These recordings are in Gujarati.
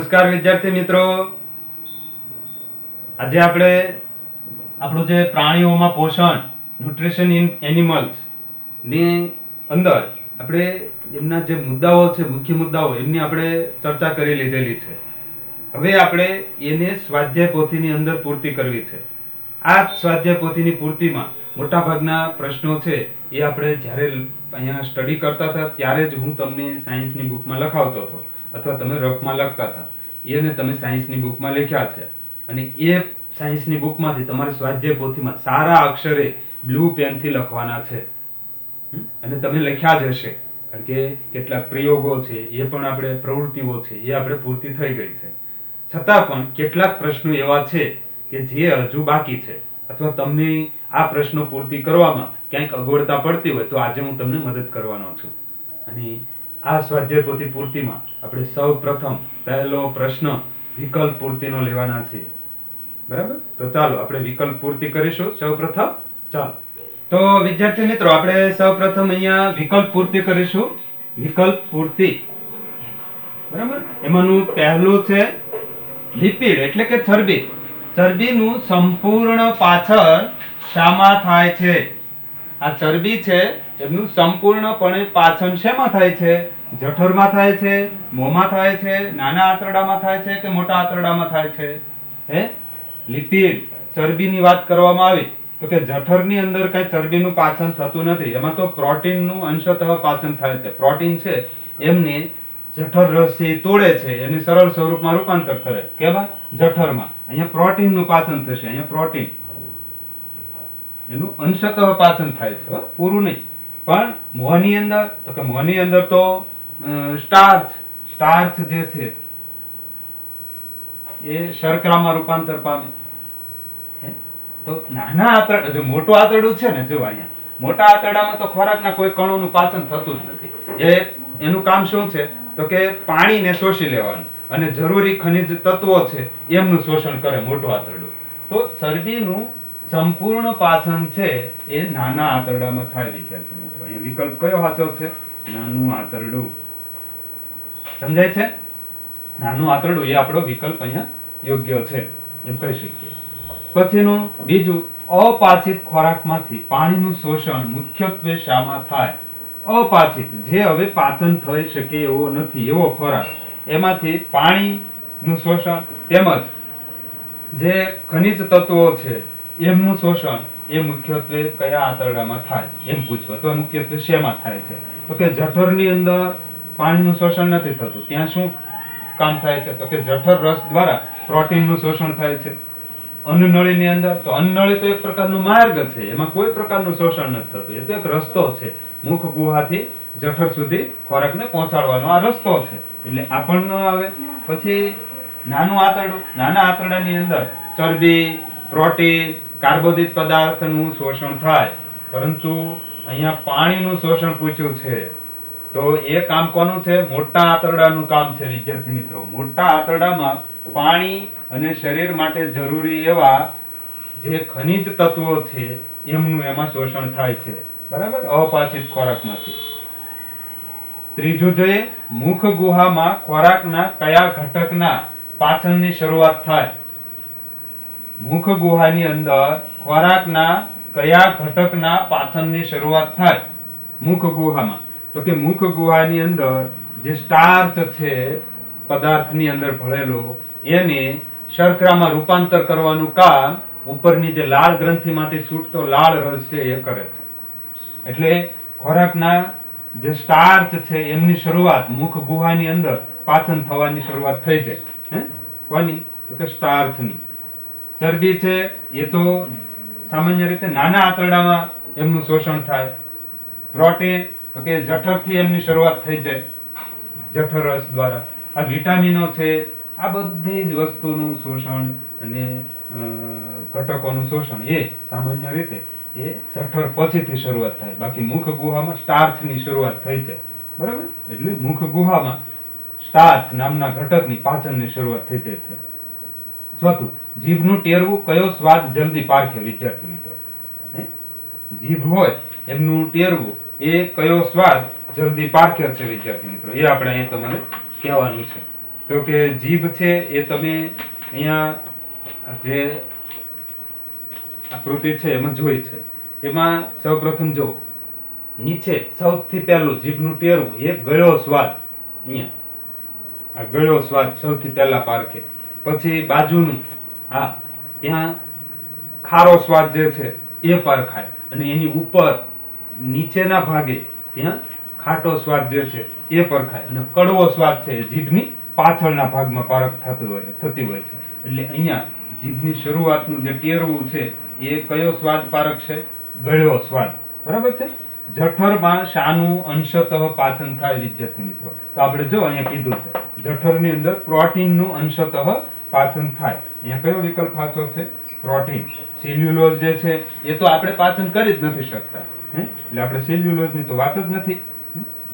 નમસ્કાર વિદ્યાર્થી મિત્રો, આજે આપણે આપણું જે પ્રાણીઓમાં પોષણ ન્યુટ્રિશન ઇન એનિમલ્સ ની અંદર આપણે એમના જે મુદ્દાઓ છે, મુખ્ય મુદ્દાઓ એમની આપણે ચર્ચા કરી લીધેલી છે. હવે આપણે એને સ્વાધ્યાય પોથીની અંદર પૂર્તિ કરવી છે. આ સ્વાધ્યાય પોથીની પૂર્તિમાં મોટાભાગના પ્રશ્નો છે એ આપણે જ્યારે અહીંયા સ્ટડી કરતા હતા ત્યારે જ હું તમને સાયન્સની બુકમાં લખાવતો હતો અથવા તમે રફમાં લખતા હતા. એને તમે સાયન્સની બુકમાં લખ્યા છે અને એ સાયન્સની બુકમાંથી તમારે સ્વાધ્યાય પોથીમાં સારા અક્ષરે બ્લુ પેનથી લખવાના છે અને તમે લખ્યા જ હશે, કારણ કે કેટલાક પ્રયોગો છે એ પણ આપણે પ્રવૃત્તિઓ છે એ આપણે પૂર્તિ થઈ ગઈ છે. છતાં પણ કેટલાક પ્રશ્નો એવા છે કે જે હજુ બાકી છે અથવા તમને આ પ્રશ્નો પૂર્તિ કરવામાં ક્યાંક અગવડતા પડતી હોય તો આજે હું તમને મદદ કરવાનો છું. અને આ સ્વાધ્યાય પોથી પૂર્તિમાં આપણે સૌ પ્રથમ પહેલો પ્રશ્ન વિકલ્પ પૂર્તિનો લેવાના છે. બરાબર, તો ચાલો આપણે વિકલ્પ પૂર્તિ કરીશું સૌ પ્રથમ. ચાલો તો વિદ્યાર્થી મિત્રો, આપણે સૌ પ્રથમ અહીંયા વિકલ્પ પૂર્તિ કરીશું. વિકલ્પ પૂર્તિ, બરાબર. એમાંનું પહેલું છે લિપિડ એટલે કે ચરબી. ચરબીનું સંપૂર્ણ પાચન શામાં થાય છે? આ ચરબી છે એમનું સંપૂર્ણપણે પાચન શેમાં થાય છે? જઠરમાં થાય છે, મોંમાં થાય છે, નાના આંતરડામાં થાય છે કે મોટા આંતરડામાં થાય છે? લિપિડ ચરબીની વાત કરવામાં આવી તો કે જઠરની અંદર કઈ ચરબીનું પાચન થતું નથી. એમાં તો પ્રોટીનનું અંશતઃ પાચન થાય છે. પ્રોટીન છે એમને જઠર રસી તોડે છે, એને સરળ સ્વરૂપમાં રૂપાંતર કરે. કેવા? જઠરમાં. અહીંયા પ્રોટીનનું પાચન થશે. અહીંયા પ્રોટીન એનું અંશતઃ પાચન થાય છે, પૂરું નહીં. પણ મોંની અંદર તો કે મોંની અંદર તો સ્ટાર્ચ જે છે એ શર્કરામાં રૂપાંતર પામે. તો નાના આંતરડા, જો મોટું આંતરડું છે ને, જો અહીંયા મોટા આંતરડામાં તો ખોરાકના કોઈ કણોનું પાચન થતું જ નથી. એનું કામ શું છે તો કે પાણીને શોષી લેવાનું અને જરૂરી ખનિજ તત્વો છે એમનું શોષણ કરે મોટું આંતરડું. તો ચરબીનું સંપૂર્ણ પાચન છે એ નાના આંતરડામાં થાય. વિદ્યાર્થી મિત્રો, અહીંયા વિકલ્પ કયો સાચો છે? નાનું આંતરડું. સમજાય છે? નાનું આંતરડું એ આપણો વિકલ્પ અહીંયા યોગ્ય છે એમ કહી શકીએ. પછીનું બીજું, અપાચિત ખોરાકમાંથી પાણીનું શોષણ મુખ્યત્વે શામાં થાય? અપાચિત, જે હવે પાચન થઈ શકે એવો નથી એવો ખોરાક, એમાંથી પાણીનું શોષણ તેમજ જે ખનિજ તત્વો છે એમનું શોષણ એ મુખ્યત્વે કયા આંતરડામાં થાય એમ પૂછવા. તો મુખ્યત્વે શેમાં થાય છે? તો કે જઠરની અંદર પાણીનું શોષણ નથી થતું. ત્યાં શું કામ થાય છે તો કે જઠર રસ દ્વારા પ્રોટીનનું શોષણ થાય છે. અન્નનળીની અંદર, તો અન્નનળી તો એક પ્રકારનો માર્ગ છે, એમાં કોઈ પ્રકારનું શોષણ નથી થતું. એ તો એક રસ્તો છે, મુખ ગુહાથી જઠર સુધી ખોરાકને પહોંચાડવાનો આ રસ્તો છે, એટલે આ પણ ન આવે. પછી નાનું આંતરડું, નાના આંતરડાની અંદર ચરબી, પ્રોટીન, કાર્બોદિત પદાર્થનું શોષણ થાય, પરંતુ અહીંયા પાણીનું શોષણ પૂછ્યું છે. તો એ કામ કોનું છે? મોટા આંતરડાનું કામ છે. વિદ્યાર્થી મિત્રો, મોટા આંતરડામાં પાણી અને શરીર માટે જરૂરી એવા જે ખનિજ તત્વો છે એમનું એમાં શોષણ થાય છે. બરાબર, અપાચિત ખોરાકમાંથી. ત્રીજું જોઈએ, મુખ ગુહામાં ખોરાકના કયા ઘટકના પાચનની શરૂઆત થાય? મુખ ગુહાની અંદર ખોરાકના કયા ઘટકના પાચનની શરૂઆત થાય મુખ ગુહામાં? તો કે મુખ ગુહાની અંદર જે સ્ટાર્ચ છે પદાર્થની અંદર ભળેલો, એને શર્કરામાં રૂપાંતર કરવાનું કામ ઉપરની જે લાળ ગ્રંથિમાંથી છૂટતો લાળ રસ છે એ કરે છે. એટલે ખોરાકના જે સ્ટાર્ચ છે એમની શરૂઆત મુખ ગુહાની અંદર પાચન થવાની શરૂઆત થઈ જાય. કોની? તો કે સ્ટાર્ચની. ચરબી છે એ તો સામાન્ય રીતે નાના આંતરડામાં એમનું શોષણ થાય. પ્રોટીન તો કે જઠરથી એમની શરૂઆત થઈ જાય, જઠર રસ દ્વારા. આ વિટામિનો છે, આ બધી જ વસ્તુનું શોષણ અને ઘટકોનું શોષણ એ સામાન્ય રીતે એ જઠર પછીથી શરૂઆત થાય. બાકી મુખ ગુહામાં સ્ટાર્ચની શરૂઆત થઈ છે. બરાબર, એટલે મુખ ગુહામાં સ્ટાર્ચ નામના ઘટકની પાચનની શરૂઆત થઈ જાય છે. ચોથું, જીભનું ટેરવું કયો સ્વાદ જલ્દી પારખે? વિદ્યાર્થી મિત્રો, જીભ હોય એમનું ટેરવું એ કયો સ્વાદ જલ્દી પારખે છે? વિદ્યાર્થી મિત્રો, એ આપણે અહીં તમારે કહેવાનું છે. તો કે જીભ છે એ તમે અહીંયા જે આકૃતિ છે એમાં જોઈ છે. એમાં સૌપ્રથમ જો નીચે સૌથી પહેલું જીભનું ટેરવું એ ગળ્યો સ્વાદ, અહીંયા આ ગળ્યો સ્વાદ સૌથી પહેલા પારખે. પછી બાજુનું ત્યાં ખારો સ્વાદ જે છે એ પરખાય, અને એની ઉપર નીચેના ભાગે ત્યાં ખાટો સ્વાદ જે છે એ પરખાય, અને કડવો સ્વાદ છે એ જીભની પાછળના ભાગમાં પારખ થતી હોય છે. એટલે અહીંયા જીભની શરૂઆતનું જે ટેરવું છે એ કયો સ્વાદ પારખ છે? ગળ્યો સ્વાદ. બરાબર છે. જઠરમાં શાનું અંશતઃ પાચન થાય વિદ્યાર્થી મિત્રો? તો આપણે જો અહીંયા કીધું છે જઠરની અંદર પ્રોટીનનું અંશતઃ પાચન થાય. અહીંયા કયો વિકલ્પ સાચો છે? પ્રોટીન. સેલ્યુલોઝ જે છે એ તો આપણે પાચન કરી જ નથી શકતા, એટલે આપણે સેલ્યુલોઝની તો વાત જ નથી.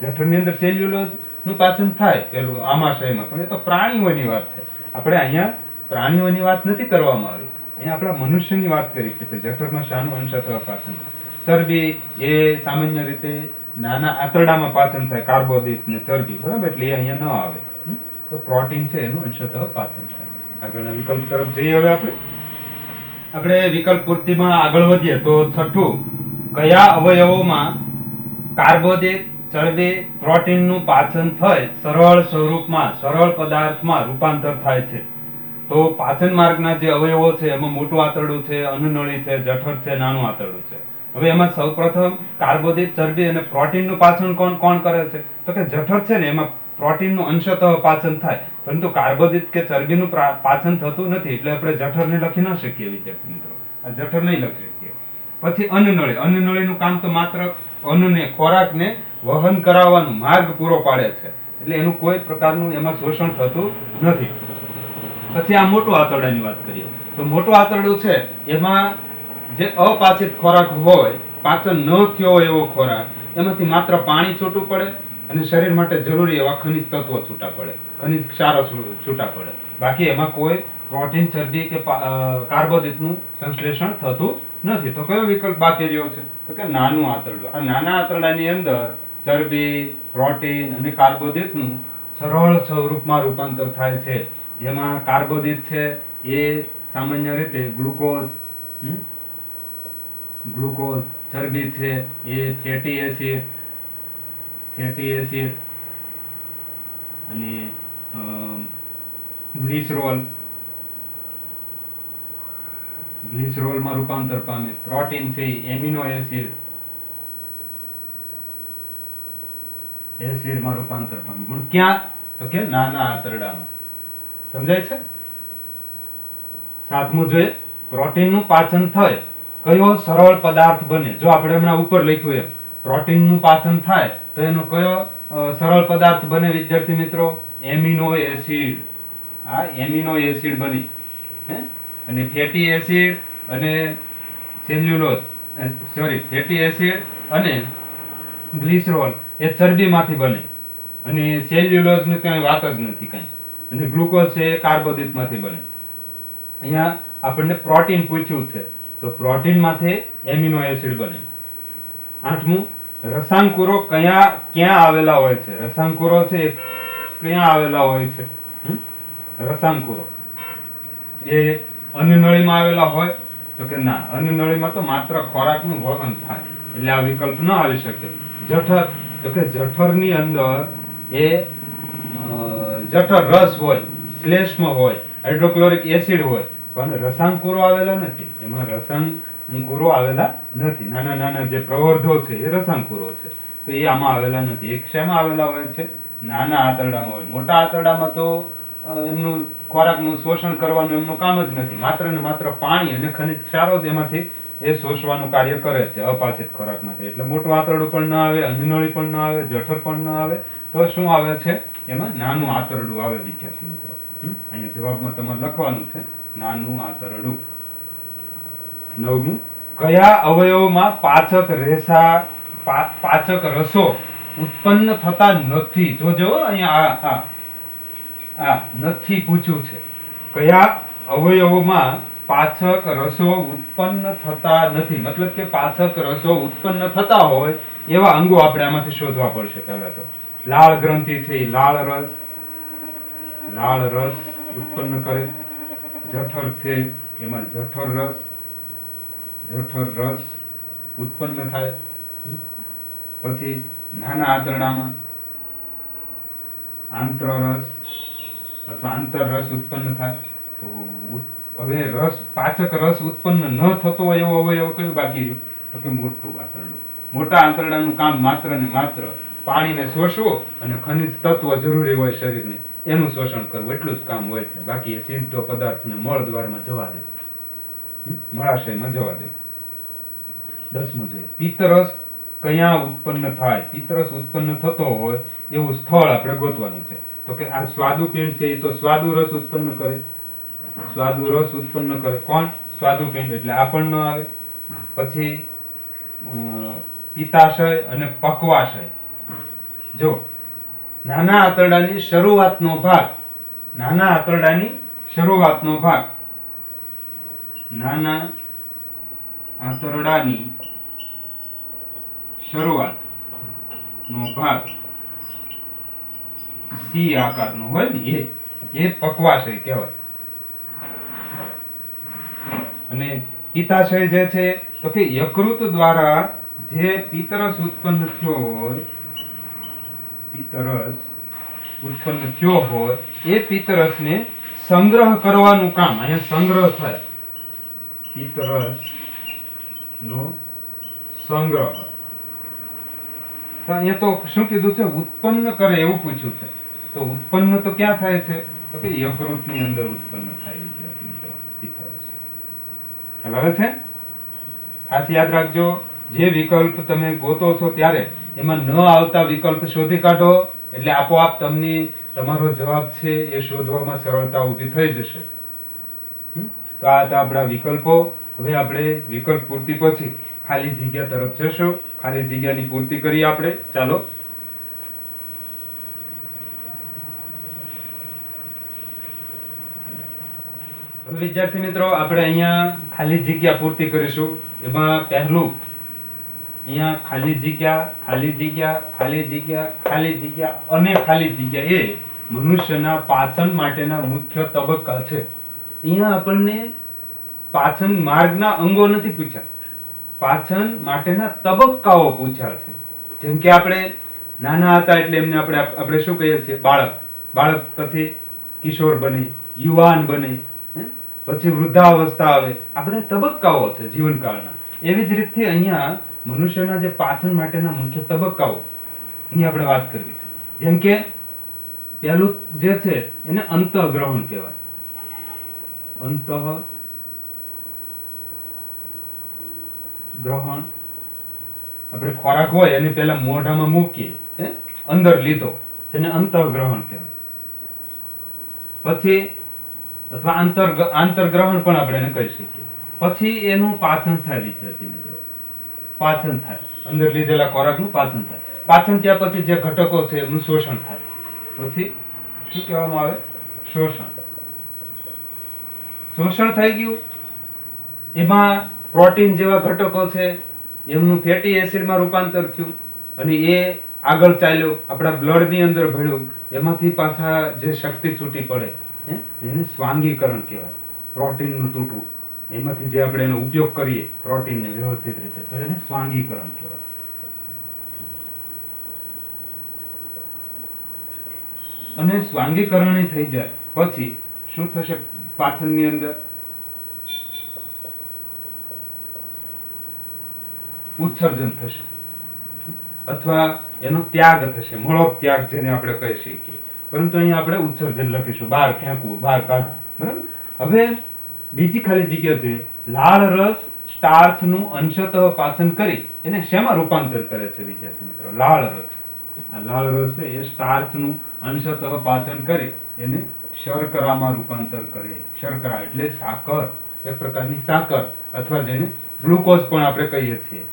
જઠરની અંદર સેલ્યુલોઝ નું પાચન થાય પેલું આમાશયમાં, પણ એ તો પ્રાણીઓની વાત છે. આપણે અહીંયા પ્રાણીઓની વાત નથી કરવામાં આવી, અહીંયા આપણા મનુષ્યની વાત કરી છે કે જઠરમાં શાનું અંશતઃ પાચન થાય. ચરબી એ સામાન્ય રીતે નાના આંતરડામાં પાચન થાય, કાર્બોદિત ને ચરબી. બરાબર, એટલે એ અહીંયા ન આવે. તો પ્રોટીન છે એનું અંશતઃ પાચન થાય. આગળના વિકલ્પ તરફ જઈએ. હવે આપણે વિકલ્પ પૂર્તિમાં આગળ વધીએ તો છઠ્ઠું, કયા અવયવોમાં કાર્બોદિત, ચરબી, પ્રોટીનનું પાચન થઈ સરળ સ્વરૂપમાં, સરળ પદાર્થમાં રૂપાંતર થાય છે? તો પાચન માર્ગના જે અવયવો છે એમાં મોટું આંતરડું છે, અન્નનળી છે, જઠર છે, નાનું આંતરડું છે. હવે એમાં સૌપ્રથમ કાર્બોદિત, ચરબી અને પ્રોટીનનું પાચન કોણ કરે છે? તો કે જઠર છે ને એમાં પ્રોટીનનું અંશતઃ પાચન થાય, પરંતુ કાર્બોદિત કે ચરબીનું પાચન થતું નથી, એટલે આપણે જઠરને લખી ન શકીએ વિદ્યાર્થી મિત્રો. આ જઠર નહીં લખી શકીએ. પછી અન્નનળી. અન્નનળીનું કામ તો માત્ર અન્નને, ખોરાકને વહન કરાવવાનું માર્ગ પૂરો પાડે છે, એટલે એનું કોઈ પ્રકારનું એમાં શોષણ થતું નથી. પછી આ મોટું આંતરડાની વાત કરીએ તો મોટું આંતરડું છે એમાં જે અપાચિત ખોરાક હોય, પાચન ન થયો હોય એવો ખોરાક, એમાંથી માત્ર પાણી છૂટું પડે અને શરીર માટે જરૂરી એવા ખનિજ તત્વો છૂટા પડે, ખનિજ ક્ષારો છૂટા પડે. બાકી એમાં કોઈ પ્રોટીન, ચરબી કે કાર્બોદિતનું સંશ્લેષણ થતું નથી. તો કયો વિકલ્પ બાકી રહ્યો છે? તો કે નાનું આંતરડું. આ નાના આંતરડાની અંદર ચરબી, પ્રોટીન અને કાર્બોદિતનું સરળ સ્વરૂપમાં રૂપાંતર થાય છે, જેમાં કાર્બોદિત છે એ સામાન્ય રીતે ગ્લુકોઝ, ચરબી છે એ ફેટી એસિડ અને ગ્લિસરોલમાં રૂપાંતર પામે. પ્રોટીન છે એમિનો એસિડમાં રૂપાંતર પામે. પણ ક્યાં? તો કે નાના આંતરડામાં. સમજાય છે? સાતમું જોઈએ, પ્રોટીનનું પાચન થાય કયો સરળ પદાર્થ બને? જો આપણે હમણાં ઉપર લખ્યું એમ પ્રોટીનનું પાચન થાય તો એનો કયો સરળ પદાર્થ બને વિદ્યાર્થી મિત્રો? Amino acid. આ એમિનો એસિડ બની, અને ફેટી એસિડ અને ફેટી એસિડ અને ગ્લિસરોલ એ ચરબીમાંથી બને, અને સેલ્યુલોઝ ની કઈ વાત જ નથી કઈ, અને ગ્લુકોઝ છે એ કાર્બોદિતમાંથી બને. અહીંયા આપણને પ્રોટીન પૂછ્યું છે, તો પ્રોટીનમાંથી એમિનો એસિડ બને. આઠમું, રસાંકુરો ક્યાં આવેલા હોય છે? રસાંકુરો છે ક્યાં આવેલા હોય છે? રસાંકુરો એ અન્નનળીમાં આવેલા હોય? તો કે ના, અન્નનળીમાં તો માત્ર ખોરાકનું વહન થાય, એટલે આ વિકલ્પ ન આવી શકે. જઠર, તો કે જઠરની અંદર એ જઠર રસ હોય, શ્લેષ્મ હોય, હાઇડ્રોક્લોરિક એસિડ હોય, પણ રસાંકુરો આવેલા નથી. એમાં રસાંકુરો આવેલા નથી. નાના નાના જે પ્રવર્ધો છે એ રસાંકુરો છે, તો એ આમાં આવેલા નથી. એ શેમાં આવેલા હોય છે? નાના આંતરડામાં હોય. મોટા આંતરડામાં તો એમનું ખોરાકનું શોષણ કરવાનું એમનું કામ જ નથી. માત્ર ને માત્ર પાણી અને ખનિજ ક્ષારો જ એમાંથી એ શોષવાનું કાર્ય કરે છે અપાચિત ખોરાકમાંથી. એટલે મોટું આંતરડું પણ ના આવે, અન્નનળી પણ ના આવે, જઠર પણ ના આવે, તો શું આવે છે? એમાં નાનું આંતરડું આવે વિદ્યાર્થી મિત્રો. અહીંયા જવાબમાં તમારે લખવાનું છે નાનું આંતરડું. નવમું, કયા અવયવમાં પાચક રસો ઉત્પન્ન થતા નથી? જોજો અહીંયા આ નથી પૂછ્યું છે. કયા અવયવોમાં પાચક રસો ઉત્પન્ન થતા નથી? મતલબ કે પાચક રસો ઉત્પન્ન થતા હોય એવા અંગો આપણે આમાંથી શોધવા પડશે. પહેલા તો લાળ ગ્રંથિ છે, લાળ રસ, લાળ રસ ઉત્પન્ન કરે. જઠર છે એમાં જઠર રસ ઉત્પન્ન થાય. પછી નાના આંતરડામાં આંતરરસ અથવા આંતરરસ ઉત્પન્ન થાય. તો હવે પાચક રસ ઉત્પન્ન ન થતો હોય એવો અવયવ કયું બાકી રહ્યું? તો કે મોટું આંતરડું. મોટા આંતરડાનું કામ માત્ર ને માત્ર પાણીને શોષવું અને ખનિજ તત્વ જરૂરી હોય શરીરને એનું શોષણ કરવું, એટલું જ કામ હોય છે. બાકી એ સીધો પદાર્થને મળ દ્વારમાં જવા દે, મળાશયમાં જવા દે. 10મું જોઈએ, પિત્તરસ ક્યાં ઉત્પન્ન થાય? પિત્તરસ ઉત્પન્ન થતો હોય એવું સ્થળ આપણે ગોતવાનું છે. તો કે આ સ્વાદુપિંડ છે એ તો સ્વાદુરસ ઉત્પન્ન કરે. સ્વાદુરસ ઉત્પન્ન કરે કોણ? સ્વાદુપિંડ, એટલે આ પણ ન આવે. પછી પિત્તાશય અને પક્વાશય. જો નાના આંતરડાની શરૂઆતનો ભાગ નાના આંતરડાની શરૂઆતનો ભાગ સી આકારનો હોય ને એ પક્વાશય કહેવાય. અને પિત્તાશય જે છે તો કે યકૃત દ્વારા જે પિત્તરસ ઉત્પન્ન થયો હોય એ પિત્તરસને સંગ્રહ કરવાનું કામ, અહીંયા સંગ્રહ થાય, પિત્તરસ નો સંગ્રહ. તો અહીંયા તો શું કીધું છે? ઉત્પન્ન કરે એવું પૂછ્યું છે. તો ઉત્પન્ન તો ક્યાં થાય છે? તો કે યકૃતની અંદર ઉત્પન્ન થાય પિત્તરસ. ખ્યાલ આવે છે? ખાસ યાદ રાખજો, જે વિકલ્પ તમે ગોતો છો ત્યારે એમાં ન આવતા વિકલ્પ શોધી કાઢો, એટલે આપોઆપ તમને તમારો જવાબ છે એ શોધવામાં સરળતા ઊભી થઈ જશે. તો આ હતા આપણા વિકલ્પો. હવે આપણે વિકલ્પ પૂર્તિ પછી ખાલી જગ્યા તરફ જશું. ખાલી જગ્યાની પૂર્તિ કરીએ આપણે. ચાલો. વિદ્યાર્થી મિત્રો, આપણે અહીંયા ખાલી જગ્યા પૂર્તિ કરીશું. એમાં પહેલું અહીંયા ખાલી જગ્યા અને ખાલી જગ્યા એ મનુષ્યના પાચન માટેના મુખ્ય તબક્કા છે. અહીંયા આપણને પાચન માર્ગના અંગો નથી પૂછ્યા, પાચન માટેના તબક્કાઓ પૂછ્યા છે. જેમ કે આપણે નાના હતા એટલે એમને આપણે શું કહીએ છીએ? બાળક પછી કિશોર બને, યુવાન બને, પછી વૃદ્ધાવસ્થા આવે. આ બધા તબક્કાઓ છે જીવનકાળના. એવી જ રીતથી અહીંયા મનુષ્યના જે પાચન માટેના મુખ્ય તબક્કાઓ એની આપણે વાત કરવી છે. જેમ કે પહેલું જે છે એને અંતઃગ્રહણ કહેવાય. અંતઃગ્રહણ, આપણે ખોરાક હોય એને પહેલા મોઢામાં મૂકીએ, અંદર લીધો, જેને અંતઃગ્રહણ કહેવાય. પછી અથવા આંતરગ્રહણ પણ આપણે એને કહી શકીએ. પછી એનું પાચન થાય. વિદ્યાર્થી મિત્રો, પાચન થાય, અંદર લીધેલા ખોરાકનું પાચન થાય. પાચન થયા પછી જે ઘટકો છે એનું શોષણ થાય. પછી શું કહેવામાં આવે? શોષણ થઈ ગયું. એમાં પ્રોટીન જેવા ઘટકો છે એમનું ફેટી એસિડમાં રૂપાંતર થયું અને એ આગળ ચાલ્યો, આપણા બ્લડની અંદર ભળ્યું. એમાંથી પાછા જે શક્તિ છૂટી પડે એને સ્વાંગીકરણ કહેવાય. પ્રોટીનનું તૂટવું, એમાંથી જે આપણે એનો ઉપયોગ કરીએ પ્રોટીનને વ્યવસ્થિત રીતે, તો એને સ્વાંગીકરણ કહેવાય. અને સ્વાંગીકરણ થઈ જાય પછી શું થશે? પાચનની અંદર ઉત્સર્જન થશે અથવા એનો ત્યાગ થશે, મળોત્યાગ જેને આપણે કહી શકીએ. પરંતુ અહીંયા આપણે ઉત્સર્જન લખીશું, બહાર ફેંકવું, બહાર કાઢવું. બરાબર. હવે બીજી ખાલી જગ્યા છે. લાળ રસ સ્ટાર્ચનું અંશતઃ પાચન કરી એને શેમાં રૂપાંતર કરે છે? વિદ્યાર્થી મિત્રો, લાળ રસ, આ લાળ રસ છે એ સ્ટાર્ચનું અંશતઃ પાચન કરી એને શર્કરામાં રૂપાંતર કરે. શર્કરા એટલે સાકર, એક પ્રકારની સાકર, અથવા જેને ગ્લુકોઝ પણ આપણે કહીએ છીએ.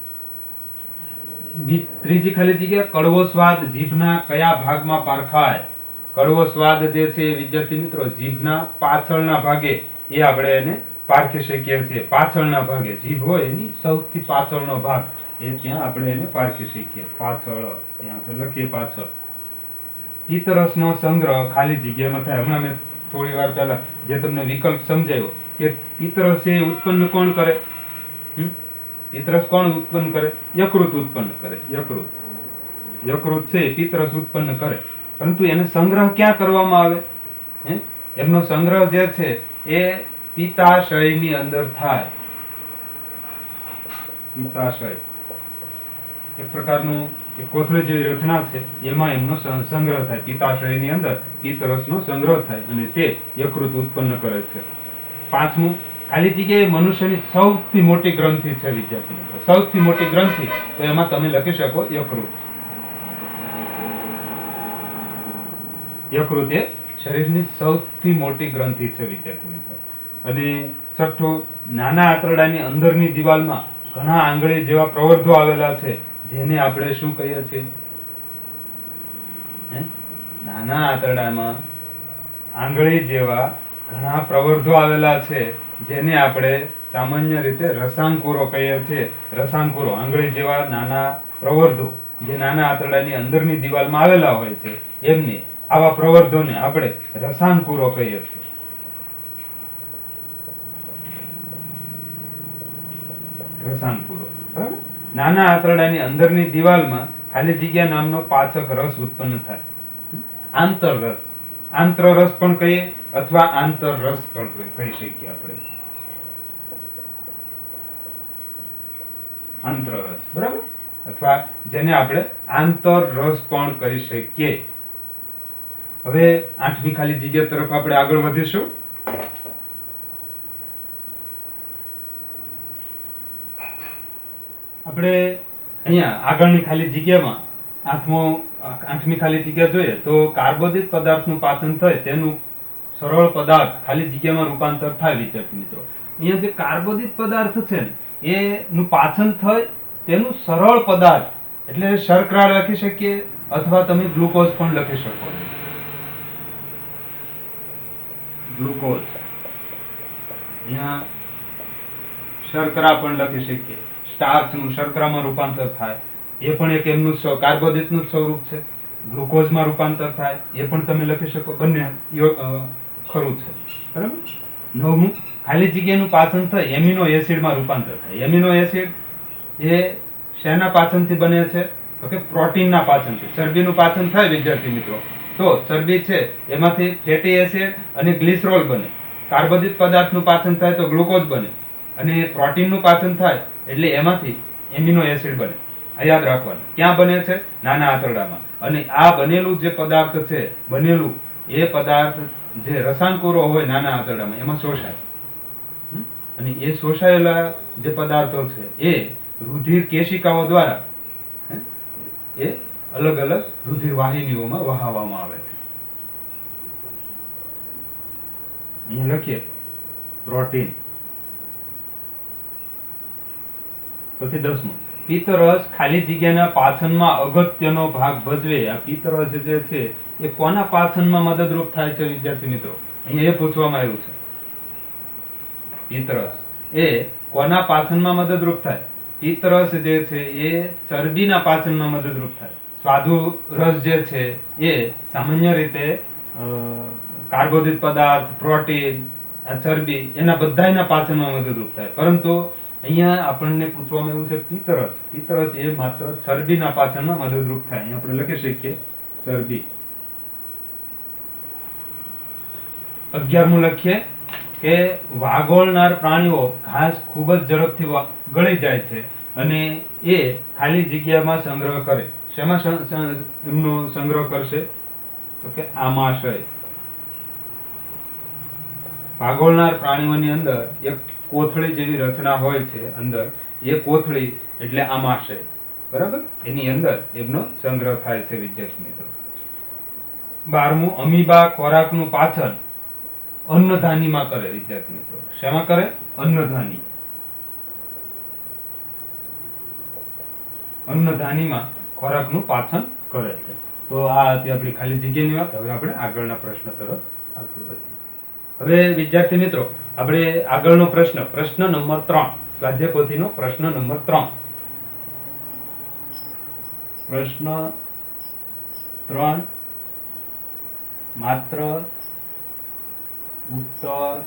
ત્રીજી ખાલી જગ્યા, કડવો સ્વાદ જીભના કયા ભાગમાં પારખાય? કડવો સ્વાદ જે છે વિદ્યાર્થી મિત્રો જીભના પાછળના ભાગે એ આપણે એને પારખી શકીએ છીએ. પાછળના ભાગે જીભ હોય એની સૌથી પાછળનો ભાગ એ ત્યાં આપણે એને પારખી શકીએ. પાછળ, ત્યાં આપણે લખીએ પાછળ. પિત્તરસનો સંગ્રહ ખાલી જગ્યામાં થાય. હમણાં મેં થોડી વાર પહેલા જે તમને વિકલ્પ સમજાવ્યો કે પિત્તરસ એ ઉત્પન્ન કોણ કરે? પિત્તરસ કોણ ઉત્પન્ન કરે? યકૃત ઉત્પન્ન કરે. યકૃત છે પિત્તરસ ઉત્પન્ન કરે, પરંતુ એને સંગ્રહ ક્યાં કરવામાં આવે? એમનો સંગ્રહ જે છે એ પિત્તાશયની અંદર થાય. પિત્તાશય એક પ્રકારનું કોથળી જેવી રચના છે, એમાં એમનો સંગ્રહ થાય. પિત્તાશયની અંદર પિત્તરસનો સંગ્રહ થાય અને તે યકૃત ઉત્પન્ન કરે છે. પાંચમું, ખાલી જગ્યાએ મનુષ્યની સૌથી મોટી ગ્રંથિ છે વિદ્યાર્થી મિત્રો. સૌથી મોટી ગ્રંથિ, તો એમાં તમે લખી શકો યકૃત. યકૃત એ શરીરની સૌથી મોટી ગ્રંથિ છે વિદ્યાર્થી મિત્રો. અને છઠ્ઠું, નાના આંતરડાની અંદરની દિવાલમાં ઘણા આંગળી જેવા પ્રવર્ધો આવેલા છે, જેને આપણે શું કહીએ છીએ? નાના આંતરડામાં આંગળી જેવા ઘણા પ્રવર્ધો આવેલા છે, જેને આપણે સામાન્ય રીતે રસાંકુરો કહીએ છીએ. રસાંકુરો, આંગળી જેવા નાના પ્રવર્ધો જે નાના આંતરડાની અંદરની દિવાલમાં આવેલા હોય છે, એમને આવા પ્રવર્ધોને આપણે રસાંકુરો કહીએ છીએ. રસાંકુરો, બરાબર. નાના આંતરડાની અંદરની દિવાલમાં ખાલી જગ્યા નામનો પાચક રસ ઉત્પન્ન થાય. આંતરરસ, આંતરરસ પણ કહીએ અથવા આંતરરસ પણ કહી શકીએ આપણે. આંતરરસ, બરાબર, અથવા જેને આપણે આંતરરસ પણ કહી શકીએ. હવે 8મી ખાલી જગ્યા તરફ આપણે આગળ વધીશું. આપણે અહીંયા આગળની ખાલી જગ્યામાં 8મી ખાલી જગ્યા જોઈએ તો કાર્બોદિત પદાર્થનું પાચન થાય તેનું સરળ પદાર્થ ખાલી જગ્યામાં રૂપાંતર થાય વિદ્યાર્થી મિત્રો. અહીંયા જે કાર્બોદિત પદાર્થ છે ને એનું પાચન થાય તેનું સરળ પદાર્થ એટલે શર્કરા લખી શકીએ અથવા તમે ગ્લુકોઝ પણ લખી શકો. ગ્લુકોઝ, અહીંયા શર્કરા પણ લખી શકીએ. સ્ટાર્ચનું શર્કરામાં રૂપાંતર થાય એ પણ એક એમનું કાર્બોદિતનું સ્વરૂપ છે. ગ્લુકોઝમાં રૂપાંતર થાય એ પણ તમે લખી શકો. બંને ખરું છે, બરાબર. 9મું, ખાલી જગ્યાનું પાચન થાય એમિનો એસિડમાં રૂપાંતર થાય. એમિનો એસિડ એ શેના પાચનથી બને છે? તો કે પ્રોટીનના પાચનથી. ચરબીનું પાચન થાય વિદ્યાર્થી મિત્રો, તો ચરબી છે એમાંથી ફેટી એસિડ અને ગ્લિસરોલ બને. કાર્બોદિત પદાર્થનું પાચન થાય તો ગ્લુકોઝ બને, અને પ્રોટીનનું પાચન થાય એટલે એમાંથી એમિનો એસિડ બને. આ યાદ રાખવાનું. ક્યાં બને છે? નાના આંતરડામાં. અને આ બનેલું જે પદાર્થ છે, બનેલું એ પદાર્થ જે રસાંકુરો હોય નાના આંતરડામાં એમાં શોષાય. અને એ શોષાયેલા જે પદાર્થો છે એ રુધિર કેશિકાઓ દ્વારા એ અલગ અલગ રુધિર વાહિનીઓમાં વહાવવામાં આવે છે. અહીંયા લખીએ પ્રોટીન. પછી 10મું, પિત્તરસ ખાલી જગ્યાના પાચનમાં અગત્યનો ભાગ ભજવે. આ પિત્તરસ જે છે એ કોના પાચનમાં મદદરૂપ થાય છે વિદ્યાર્થી મિત્રો? અહીંયા એ પૂછવામાં આવ્યું છે. પિત્તરસ એ કોના પાચનમાં મદદરૂપ થાય? પિત્તરસ જે છે એ ચરબીના પાચનમાં મદદરૂપ થાય. સ્વાદુ રસ જે છે એ સામાન્ય રીતે કાર્બોદિત પદાર્થ, પ્રોટીન, ચરબી એના બધાયના પાચનમાં મદદરૂપ થાય. પરંતુ અહીંયા આપણને પૂછવામાં આવ્યું છે પિત્તરસ. પિત્તરસ એ માત્ર ચરબીના પાચનમાં મદદરૂપ થાય. અહીંયા આપણે લખી શકીએ ચરબી. 11મું લખીએ કે વાગોળનાર પ્રાણીઓ ઘાસ ખૂબ જ ઝડપથી ગળી જાય છે અને એ ખાલી જગ્યામાં સંગ્રહ કરે. શેમાં એમનો સંગ્રહ કરશે? તો કે આમાશય. વાગોળનાર પ્રાણીઓની અંદર એક કોથળી જેવી રચના હોય છે અંદર, એ કોથળી એટલે આમાશય, બરાબર. એની અંદર એમનો સંગ્રહ થાય છે વિદ્યાર્થી મિત્રો. 12મું, અમીબા ખોરાકનું પાચન અન્નધાનીમાં કરે વિદ્યાર્થી મિત્રો. શેમાં કરે? અન્નધાની. અન્નધાનીમાં ખોરાકનું પાચન કરે છે. તો આ હતી આપણી ખાલી જગ્યાની વાત. હવે આપણે આગળના પ્રશ્ન તરફ આગળ વધીએ. હવે વિદ્યાર્થી મિત્રો આપણે આગળનો પ્રશ્ન નંબર 3, સ્વાધ્યાય પોથીનો પ્રશ્ન નંબર 3. પ્રશ્ન 3 માત્ર ઉત્તર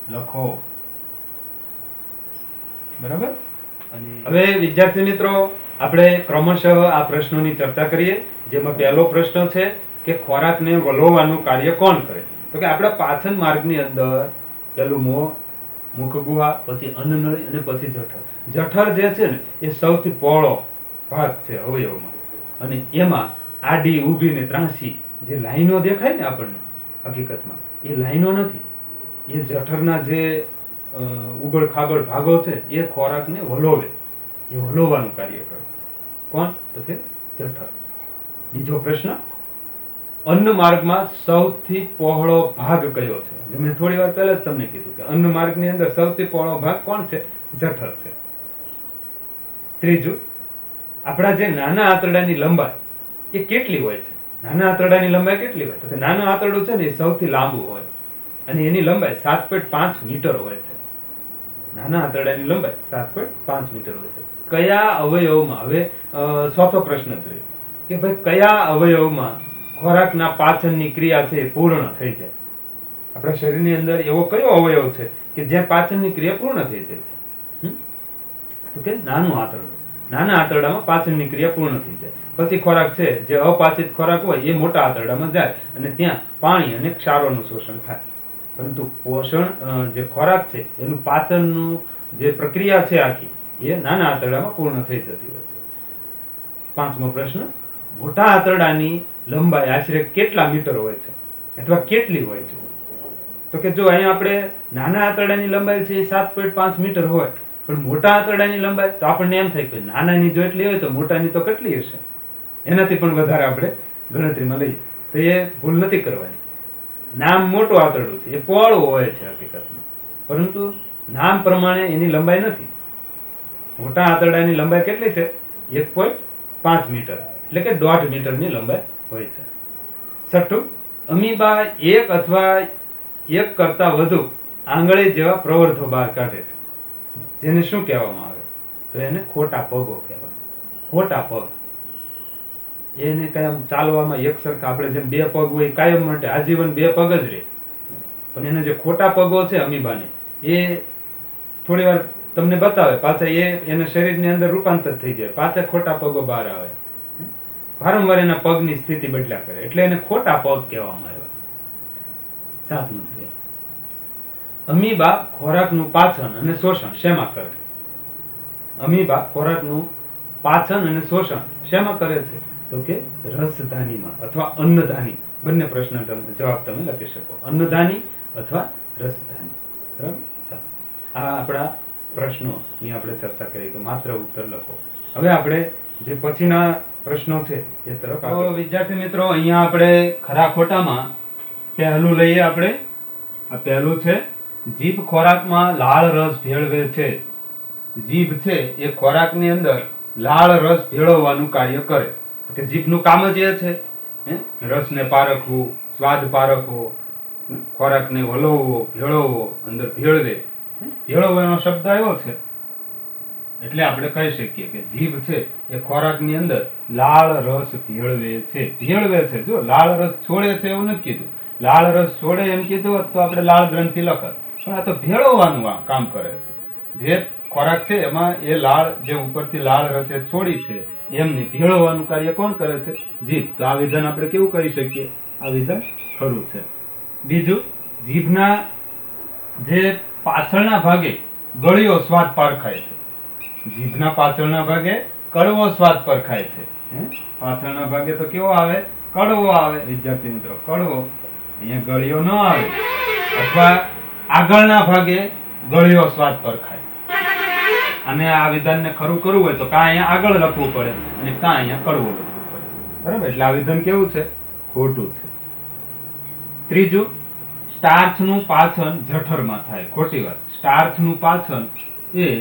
લખો. બરાબર. અને હવે વિદ્યાર્થી મિત્રો આપણે ક્રમશઃ આ પ્રશ્નોની ચર્ચા કરીએ. જેમાં પહેલો પ્રશ્ન છે કે ખોરાકને વલોવવાનું કાર્ય કોણ કરે? તો કે આપણા પાચન માર્ગની અંદર પેલું મુખ ગુહા, પછી અન્નનળી અને પછી જઠર. જઠર જે છે ને એ સૌથી પહોળો ભાગ છે અવયવમાં, અને એમાં આડી, ઊભી ને ત્રાંસી જે લાઈનો દેખાય ને આપણને, હકીકતમાં એ લાઈનો નથી, એ જઠરના જે ઉબડ ખાબડ ભાગો છે એ ખોરાકને વલોવે, એ વલોવવાનું કાર્ય કરે. કોણ? તો કે જઠર. બીજો પ્રશ્ન, અન્ન માર્ગમાં સૌથી પહોળો ભાગ કયો છે? જે મેં થોડી વાર પહેલા જ તમને કીધું કે અન્ન માર્ગની અંદર સૌથી પહોળો ભાગ કોણ છે? જઠર છે. ત્રીજું, આપણા જે નાના આંતરડાની લંબાઈ એ કેટલી હોય છે? નાના આંતરડાની લંબાઈ કેટલી હોય? તો કે નાનું આંતરડું છે ને એ સૌથી લાંબુ હોય અને એની લંબાઈ 7.5 મીટર હોય છે. નાના આંતરડાની લંબાઈ 7.5 મીટર હોય છે. કયા અવયવમાં, હવે ચોથો પ્રશ્ન જોઈએ કે ભાઈ કયા અવયવમાં ખોરાકના પાચનની ક્રિયા છે એ પૂર્ણ થઈ જાય? આપણા શરીરની અંદર એવો કયો અવયવ છે કે જ્યાં પાચનની ક્રિયા પૂર્ણ થઈ જાય છે? તો કે નાનું આંતરડું. નાના આંતરડામાં પાચનની ક્રિયા પૂર્ણ થઈ જાય. પછી ખોરાક છે જે અપાચિત ખોરાક હોય એ મોટા આંતરડામાં જાય અને ત્યાં પાણી અને ક્ષારોનું શોષણ થાય. પરંતુ પોષણ જે ખોરાક છે એનું પાચનનું જે પ્રક્રિયા છે આખી એ નાના આંતરડામાં પૂર્ણ થઈ જતી હોય છે. પાંચમો પ્રશ્ન, મોટા આંતરડાની લંબાઈ આશરે કેટલા મીટર હોય છે અથવા કેટલી હોય છે? તો કે જો અહીંયા આપણે નાના આંતરડાની લંબાઈ છે એ 7.5 મીટર હોય, પણ મોટા આંતરડાની લંબાઈ તો આપણને એમ થાય કે નાનાની જો એટલી હોય તો મોટાની તો કેટલી હશે? એનાથી પણ વધારે આપણે ગણતરીમાં લઈએ તો એ ભૂલ નથી કરવાની. નામ મોટું આંતરડું છે, એ પહોળું હોય છે હકીકતમાં, પરંતુ નામ પ્રમાણે એની લંબાઈ નથી. મોટા આંતરડાની લંબાઈ કેટલી છે? 1.5 મીટર, એટલે કે 1.5 મીટરની લંબાઈ હોય છે. છઠ્ઠું, અમીબા એક અથવા એક કરતા વધુ આંગળી જેવા પ્રવર્ધો બહાર કાઢે છે, જેને શું કહેવામાં આવે? તો એને ખોટા પગો કહેવાય. ખોટા પગ. એને કઈ આમ ચાલવામાં એક સરખા, આપણે જેમ બે પગ હોય કાયમ માટે આજીવન બે પગ જ રહે, પણ એને જે ખોટા પગો છે અમીબાને, એ થોડી વાર તમને બતાવે, પાછા એના શરીરની અંદર રૂપાંતર થઈ જાય, પાછા ખોટા પગો બહાર આવે, વારંવાર એના પગની સ્થિતિ બદલ્યા કરે, એટલે એને ખોટા પગ કહેવામાં આવ્યા. સાતમું છે, અમીબા ખોરાકનું પાચન અને શોષણ શેમાં કરે? અમીબા ખોરાકનું પાચન અને શોષણ શેમાં કરે છે? તો કે રસધાનીમાં અથવા અન્નધાની. બંને પ્રશ્ન જવાબ તમે લખી શકો, અન્નધાની અથવા રસધાની. બરાબર. ચાલો, આ આપણા પ્રશ્નોની આપણે ચર્ચા કરી કે માત્ર ઉત્તર લખો. હવે આપણે જે પછીના પ્રશ્નો છે એ તરફ આગળ. વિદ્યાર્થી મિત્રો, અહીંયા આપણે ખરા ખોટામાં પહેલું લઈએ. આપણે આ પહેલું છે, જીભ ખોરાકમાં લાળ રસ ભેળવે છે. જીભ છે એ ખોરાકની અંદર લાળ રસ ભેળવવાનું કાર્ય કરે. કે જીભનું કામ જ એ છે, રસને પારખવું, સ્વાદ પારખવો, ખોરાકને વલોવવો, ભેળવવો, અંદર ભેળવે. ભેળવવાનો શબ્દ આવ્યો છે એટલે આપણે કહી શકીએ કે જીભ છે એ ખોરાકની અંદર લાળ રસ ભેળવે છે. ભેળવે છે. જો લાળ રસ છોડે છે એવું નથી કીધું. લાળ રસ છોડે એમ કીધું તો આપણે લાળ ગ્રંથિ લખત, પણ આ તો ભેળવવાનું કામ કરે છે. જે ખોરાક છે એમાં એ લાળ જે ઉપરથી લાળ રસ એ છોડી છે એમને ભેળવવાનું કાર્ય કોણ કરે છે? જીભ. તો આ વિધાન આપણે કેવું કરી શકીએ? આ વિધાન ખરું છે. બીજું, જીભના જે પાછળના ભાગે ગળ્યો સ્વાદ પારખાય છે. જીભના પાછળના ભાગે કડવો સ્વાદ પરખાય છે. પાછળના ભાગે તો કેવો આવે? કડવો આવે. વિદ્યાર્થી મિત્રો, કડવો. અહીંયા ગળ્યો ન આવે, અથવા આગળના ભાગે ગળ્યો સ્વાદ પરખાય. અને આ વિધાનને ખરું કરવું હોય તો કાં અહીંયા આગળ લખવું પડે અને કાં અહીંયા કડવું લખવું પડે. બરાબર. એટલે આ વિધાન કેવું છે? ખોટું છે. ત્રીજું, સ્ટાર્ચનું પાચન જઠરમાં થાય. ખોટી વાત. સ્ટાર્ચનું પાચન એ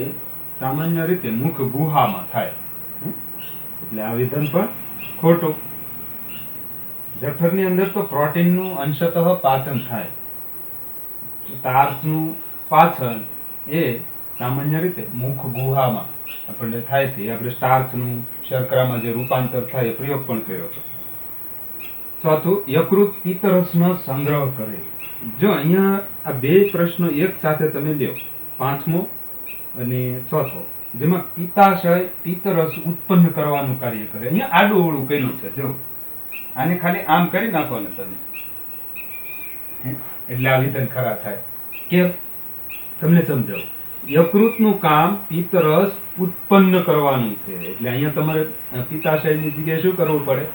સામાન્ય રીતે મુખ ગુહામાં થાય, એટલે આ વિધાન પણ ખોટું. જઠરની અંદર તો પ્રોટીનનું અંશતઃ પાચન થાય. સ્ટાર્ચનું પાચન એ સામાન્ય રીતે મુખ ગુહામાં આપણને થાય છે. આપણે સ્ટાર્ચનું શર્કરામાં જે રૂપાંતર થાય એ પ્રયોગ પણ કર્યો છે. ચોથું, યકૃત પિત્તરસનો સંગ્રહ કરે. જો અહીંયા આ બે પ્રશ્નો એક સાથે તમે લ્યો, પાંચમો અને ચોથો, જેમાં પિત્તાશય પિત્તરસ ઉત્પન્ન કરવાનું કાર્ય કરે. અહીંયા આડું અવળું કર્યું છે. જો આને ખાલી આમ કરી નાખો ને તમે, એટલે આ વિધાન ખરા થાય. કેમ? તમને સમજાવું. યકૃતનું કામ પિત્તરસ ઉત્પન્ન કરવાનું છે, એટલે અહીંયા તમારે પિત્તાશયની જગ્યાએ શું કરવું પડે?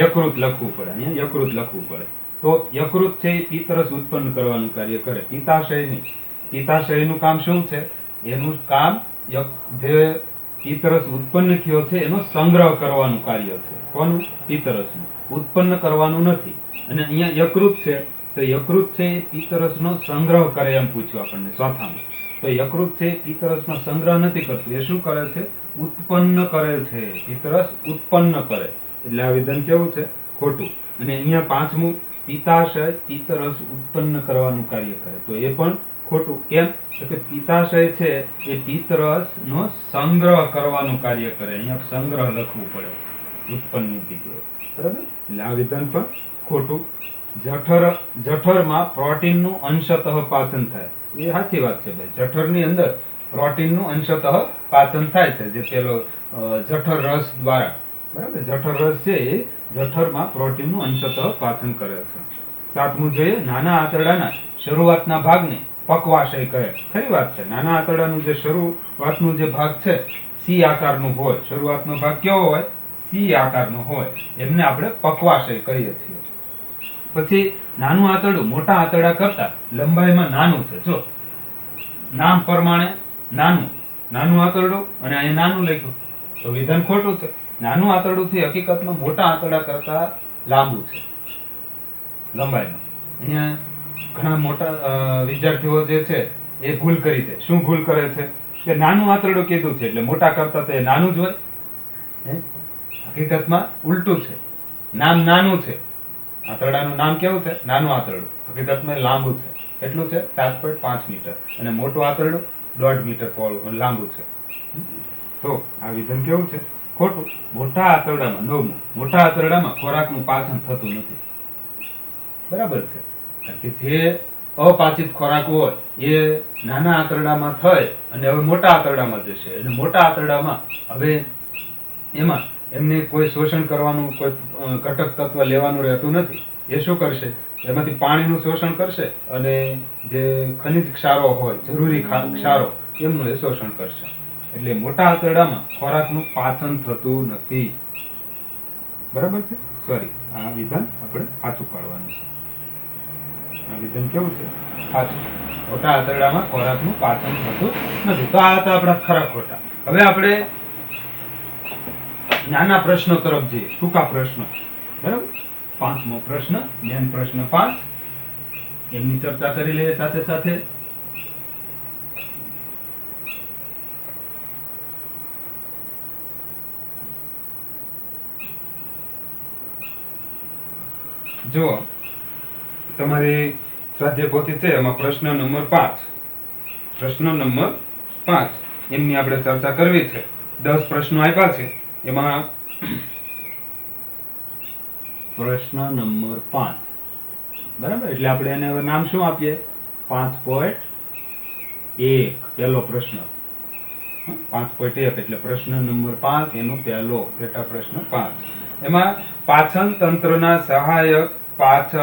યકૃત લખવું પડે. અહીંયા યકૃત લખવું પડે. તો યકૃત છે એ પિત્તરસ ઉત્પન્ન કરવાનું કાર્ય કરે, પિત્તાશય નહીં. પિત્તાશયનું કામ શું છે? એનું કામ જે પિત્તરસ ઉત્પન્ન થયો છે એનો સંગ્રહ કરવાનું કાર્ય છે. કોનું? પિત્તરસનું. ઉત્પન્ન કરવાનું નથી. અને અહીંયા યકૃત છે, તો યકૃત છે એ પિત્તરસનો સંગ્રહ કરે એમ પૂછ્યું આપણને ચોથામાં. તો યકૃત છે પિત્તરસનો સંગ્રહ નથી કરતું, એ શું કરે છે? ઉત્પન્ન કરે છે. પિત્તરસ ઉત્પન્ન કરે. એટલે આ વિધાન કેવું છે? ખોટું. અને અહીંયા પાંચમું, પિત્તાશય પિત્તરસ ઉત્પન્ન કરવાનું કાર્ય કરે, તો એ પણ ખોટું. કેમ? તો કે પિત્તાશય છે એ પિત્તરસનો સંગ્રહ કરવાનું કાર્ય કરે. અહીંયા સંગ્રહ લખવું પડે ઉત્પન્નની જગ્યાએ. બરાબર? એટલે આ વિધાન પણ ખોટું. જઠરમાં પ્રોટીનનું અંશતઃ પાચન થાય. એ સાચી વાત છે ભાઈ. જઠરની અંદર પ્રોટીનનું અંશતઃ પાચન થાય છે, જે પેલો જઠર રસ દ્વારા. બરાબર? જઠર રસ છે એ જઠરમાં પ્રોટીનનું અંશતઃ પાચન કરે છે. સાતમું જોઈએ, નાના આંતરડાના શરૂઆતના ભાગને પક્વાશય કહે. ખરી વાત છે. નાના આંતરડાનું જે શરૂઆતનું જે ભાગ છે સી આકારનું હોય. શરૂઆતનો ભાગ કેવો હોય? સી આકારનો હોય. એમને આપણે પક્વાશય કહીએ છીએ. પછી નાનું આંતરડું મોટા આંતરડા કરતા લંબાઈમાં નાનું છે. જો નામ પ્રમાણે નાનું આંતરડું, અને અહીંયા નાનું લખ્યું, તો વિધાન ખોટું છે. નાનું આંતરડું છે હકીકતમાં મોટા આંતરડા કરતા લાંબુ છે લંબાઈમાં. અહીંયા ઘણા મોટા વિદ્યાર્થીઓ જે છે એ ભૂલ કરી છે. શું ભૂલ કરે છે? કે નાનું આંતરડું કીધું છે એટલે મોટા કરતા તો એ નાનું જ હોય. હકીકતમાં ઉલટું છે. નામ નાનું છે. આંતરડાનું નામ કેવું છે? નાનું આંતરડું. હકીકતમાં લાંબુ છે. કેટલું છે? 7.5 મીટર. અને મોટું આંતરડું 1.5 મીટર પહોળું લાંબુ છે. તો આ વિધાન કેવું છે? ખોટું. મોટા આંતરડામાં, નવમું, મોટા આંતરડામાં ખોરાકનું પાચન થતું નથી. બરાબર છે? કારણ કે જે અપાચિત ખોરાક હોય એ નાના આંતરડામાં થઈ અને હવે મોટા આંતરડામાં જશે. અને મોટા આંતરડામાં હવે એમાં એમને કોઈ શોષણ કરવાનું, કોઈ ઘટક તત્વ લેવાનું રહેતું નથી. એ શું કરશે? એમાંથી પાણીનું શોષણ કરશે અને જે ખનિજ ક્ષારો હોય, જરૂરી ક્ષારો, એમનું એ શોષણ કરશે. એટલે મોટા આંતરડામાં ખોરાકનું પાચન થતું નથી. બરાબર છે? સોરી, આ વિધાન આપણે સાચું પાડવાનું છે. આ વિધાન કેવું છે? સાચું. મોટા આંતરડામાં ખોરાકનું પાચન થતું નથી. તો આ હતા આપણા ખરા ખોટા. હવે આપણે નાના પ્રશ્નો તરફ જઈએ, ટૂંકા પ્રશ્નો. બરાબર? પાંચમો પ્રશ્ન, મેન પ્રશ્ન 5, એમની ચર્ચા કરી લઈએ સાથે સાથે. જો તમારી સ્વાધ્યાય પોથી છે એમાં પ્રશ્ન નંબર 5 એમની આપણે ચર્ચા કરવી છે. 10 પ્રશ્નો આપ્યા છે, એમાં પ્રશ્ન નંબર 5. બરાબર? એટલે આપણે એને હવે નામ શું આપીએ? 5.1 પહેલો પ્રશ્ન. 5.1 એટલે પ્રશ્ન નંબર 5 એનો પહેલો પેટા પ્રશ્ન 5. એમાં પાચન તંત્રના સહાયક પાચક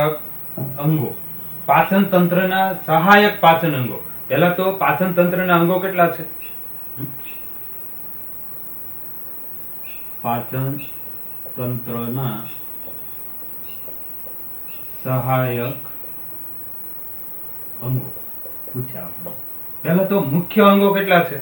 અંગો. પાચન તંત્રના સહાયક પાચન અંગો. પહેલા તો પાચન તંત્રના અંગો કેટલા છે? પાચન તંત્રના સહાયક અંગો પૂછ્યા આપણે. પહેલા તો મુખ્ય અંગો કેટલા છે?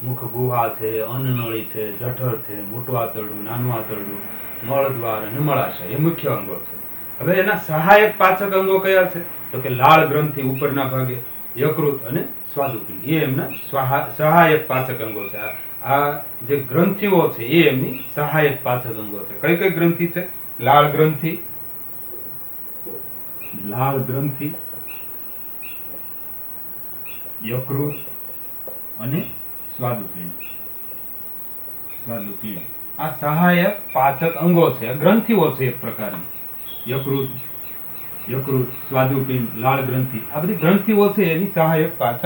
મુખ ગુહા છે, અન્નનળી છે, જઠર છે, મોટું આંતરડું, નાનું આંતરડું, મળદ્વાર અને મળાશય. એ મુખ્ય અંગો છે. હવે એના સહાયક પાચક અંગો કયા છે? તો કે લાળ ગ્રંથિ ઉપરના ભાગે, યકૃત અને સ્વાદુપિંડ. એ એમના સહાયક પાચક અંગો છે. આ જે ગ્રંથિઓ છે એ એમની સહાયક પાચક અંગો છે. કઈ કઈ ગ્રંથિ છે? લાળ ગ્રંથિ, યકૃત અને સ્વાદુપિંડ. આ સહાયક પાચક અંગો છે, ગ્રંથિઓ છે એક પ્રકારની. યકૃત, સ્વાદુપિંડ, લાળ ગ્રંથિ, આ બધી ગ્રંથિઓ છે એની સહાયક પાચક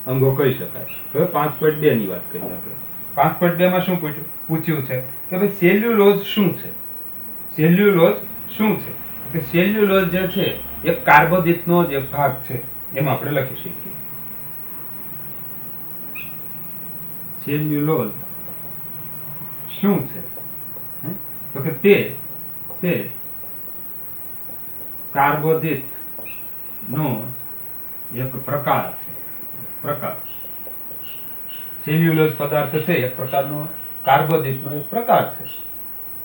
અંગો કહી શકાય. હવે 5.2 ની વાત કરીએ આપણે. 5.2 માં શું પૂછ્યું છે કે ભાઈ સેલ્યુલોઝ શું છે? સેલ્યુલોઝ શું છે? કે સેલ્યુલોઝ જે છે એ કાર્બોદિતનો જ એક ભાગ છે, એમ આપણે લખી શકીએ. સેલ્યુલોઝ શું છે? તો કે તે કાર્બોદિત નો એક પ્રકાર છે. સેલ્યુલોઝ પદાર્થ છે એક પ્રકારનો કાર્બોદિતનો એક પ્રકાર છે.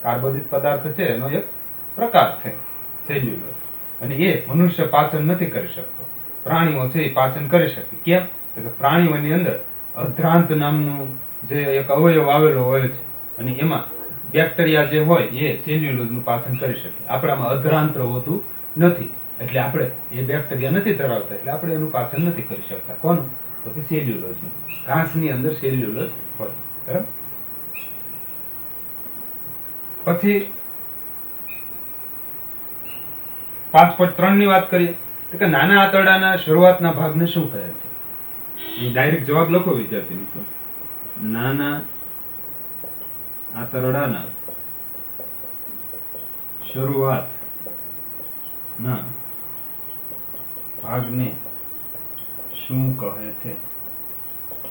કાર્બોદિત પદાર્થ છે એનો એક પ્રકાર છે સેલ્યુલોઝ. અને એ મનુષ્ય પાચન નથી કરી શકતો. પ્રાણીઓ છે એ પાચન કરી શકે. કેમ? તો કે પ્રાણીઓની અંદર અધ્રાંત નામનું જે એક અવયવ આવેલો હોય છે અને એમાં બેક્ટેરિયા જે હોય એ સેલ્યુલોઝનું પાચન કરી શકે. આપણામાં અધ્રાંત્ર હોતું નથી, એટલે આપણે એ બેક્ટેરિયા નથી ધરાવતા, એટલે આપણે એનું પાચન નથી કરી શકતા. કોનું? તો કે સેલ્યુલોઝનું. ઘાસની અંદર સેલ્યુલોઝ હોય. બરાબર. પછી 5.3 ની વાત કરીએ તો કે નાના આંતરડાના શરૂઆતના ભાગને શું કહે છે? અહીં ડાયરેક્ટ જવાબ લખો વિદ્યાર્થી મિત્રો. નાના આંતરડાના શરૂઆતના ભાગને શું કહે છે?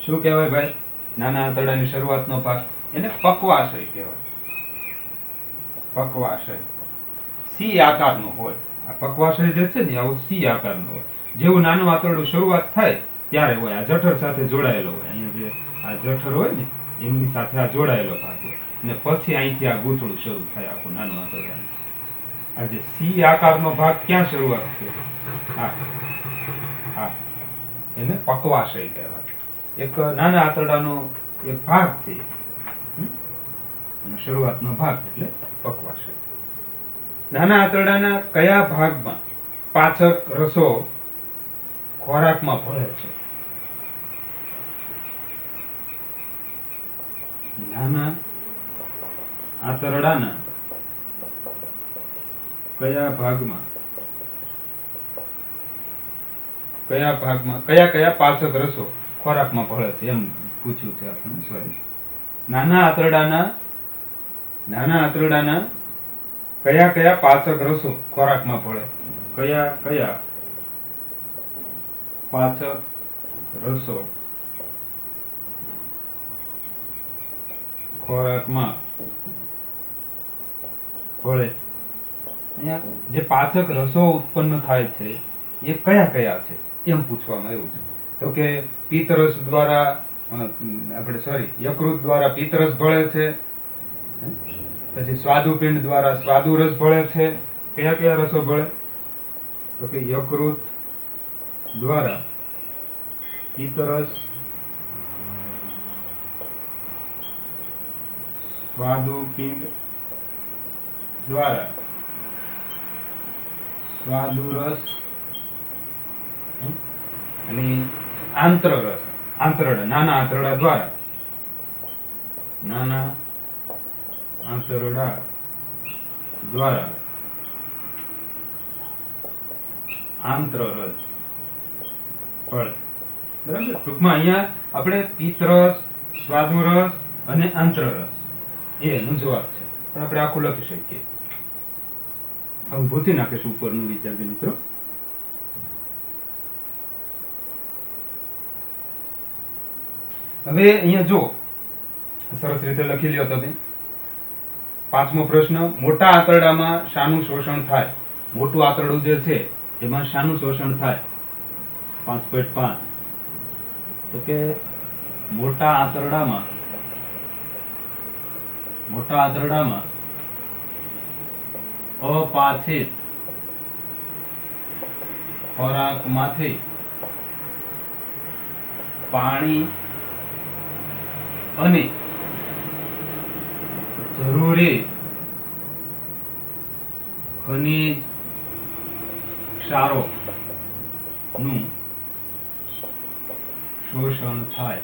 શું કહેવાય ભાઈ? નાના આંતરડાની શરૂઆતનો ભાગ એને પક્વાશય કહેવાય. પક્વાશય સી આકારનો હોય. આ પક્વાશય જે છે ને આવો સી આકારનો હોય. જેવું નાનું આંતરડું શરૂઆત થાય ત્યારે હોય. આ જઠર સાથે જોડાયેલો હોય. અહીંયા જે આ જઠર હોય ને એમની સાથે આ જોડાયેલો ભાગ હોય અને પછી અહીંથી આ ગૂંથળું શરૂ થાય આખું નાનું આંતરડું. આ જે સી આકારનો ભાગ ક્યાં શરૂઆત છે? હા, એને પક્વાશય કહેવાય. એક નાના આંતરડાનો એક ભાગ છે અને શરૂઆતનો ભાગ એટલે પક્વાશય. નાના આંતરડાના કયા ભાગમાં પાચક રસો ખોરાકમાં ભળે છે? નાના આંતરડાના કયા ભાગમાં કયા પાચક રસો ખોરાકમાં ભળે છે એમ પૂછ્યું છે આપણે. સોરી, નાના આંતરડાના કયા પાચક રસો ખોરાકમાં ભળે? કયા પાચક રસો ખોરાકમાં ભળે? અહીંયા જે પાચક રસો ઉત્પન્ન થાય છે એ કયા છે એમ પૂછવામાં આવ્યું છે. તો કે પિત્તરસ દ્વારા યકૃત દ્વારા પિત્તરસ ભળે છે. પછી સ્વાદુપિંડ દ્વારા સ્વાદુરસ ભળે છે. કયા રસો ભળે? તો કે યકૃત દ્વારા પિત્તરસ, સ્વાદુપિંડ દ્વારા સ્વાદુરસ અને આંતરરસ. નાના આંતરડા દ્વારા આંતરરસ ફળ. બરાબર. ટૂંકમાં અહીંયા આપણે પિત્તરસ, સ્વાદુરસ અને આંતરરસ એનો જવાબ છે, પણ આપણે આખું લખી શકીએ. આવું ભૂસી નાખીશું ઉપરનું વિદ્યાર્થી મિત્રો. હવે અહીંયા જો સરસ રીતે લખી લ્યો તમે. 5મો પ્રશ્ન, મોટા આંતરડામાં શાનું શોષણ થાય? મોટું આંતરડું જે છે એમાં શાનું શોષણ થાય? 5.5 તો કે મોટા આંતરડામાં અપાચિત ખોરાકમાંથી પાણી અને જરૂરી ખનિજ ક્ષારોનું શોષણ થાય.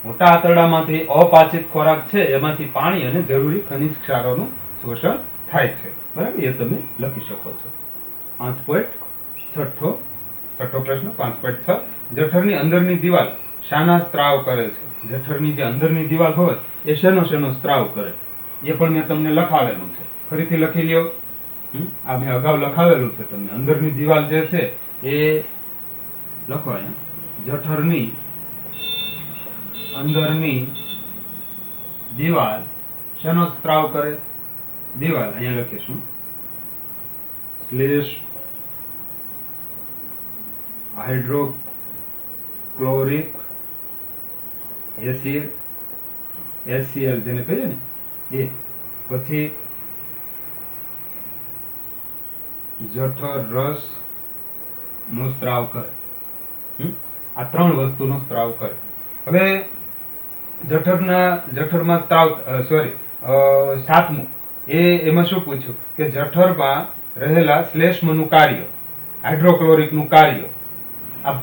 મોટા આંતરડામાંથી અપાચિત ખોરાક છે એમાંથી પાણી અને જરૂરી ખનિજ ક્ષારોનું શોષણ થાય છે. બરાબર, એ તમે લખી શકો છો. 5.6 છઠ્ઠો પ્રશ્ન 5.6 જઠરની અંદરની દિવાલ શાના સ્ત્રાવ કરે છે? જઠરની જે અંદરની દિવાલ હોય એ શેનો સ્ત્રાવ કરે? એ પણ મેં તમને લખાવેલું છે, ફરીથી લખી લ્યો. આ મેં અગાઉ લખાવેલું છે તમને. અંદરની દિવાલ જે છે એ લખો અહીંયા. જઠરની અંદરની દિવાલ શેનો સ્ત્રાવ કરે? દિવાલ અહીંયા લખીશું શ્લેષ હાઇડ્રોક્લોરિક એસિડ HCl જેને કહીએ ને એ. પછી જઠર રસ નો સ્ત્રાવ કરે. આ ત્રણ વસ્તુનો સ્ત્રાવ કરે. હવે જઠરમાં સ્ત્રાવ સાતમું એમાં શું પૂછ્યું કે જઠરમાં રહેલા શ્લેષ્મનું કાર્ય, હાઇડ્રોક્લોરિકનું કાર્ય. આ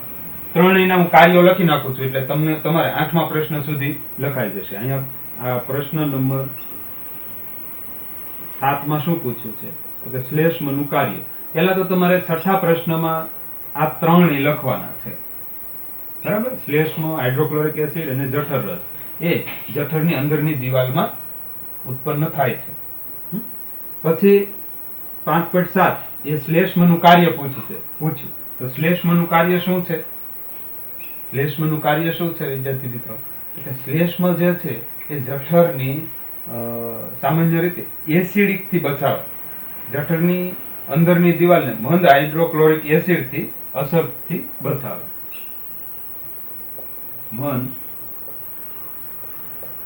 ત્રણેયના હું કાર્યો લખી નાખું છું એટલે તમને તમારે 8મા પ્રશ્ન સુધી લખાઈ જશે. અહીંયા આ પ્રશ્ન નંબર 7માં શું પૂછ્યું છે તો કે શ્લેષ્મનું કાર્ય. પહેલા તો તમારે છઠ્ઠા પ્રશ્નમાં આ ત્રણેય લખવાના છે. બરાબર, શ્લેષ્મ, હાઇડ્રોક્લોરિક એસિડ અને જઠર રસ એ જઠરની અંદરની દિવાલમાં ઉત્પન્ન થાય છે. પછી 5.7 એ શ્લેષ્મનું કાર્ય પૂછ્યું. તો શ્લેષ્મનું કાર્ય શું છે? શ્લેષ્મનું કાર્ય શું છે વિદ્યાર્થી મિત્રો? એટલે શ્લેષ્મ જે છે એ જઠરની સામાન્ય રીતે એસિડિક થી બચાવે. જઠરની અંદરની દિવાલને મંદ હાઇડ્રોક્લોરિક એસિડ થી અસરથી બચાવે. મંદ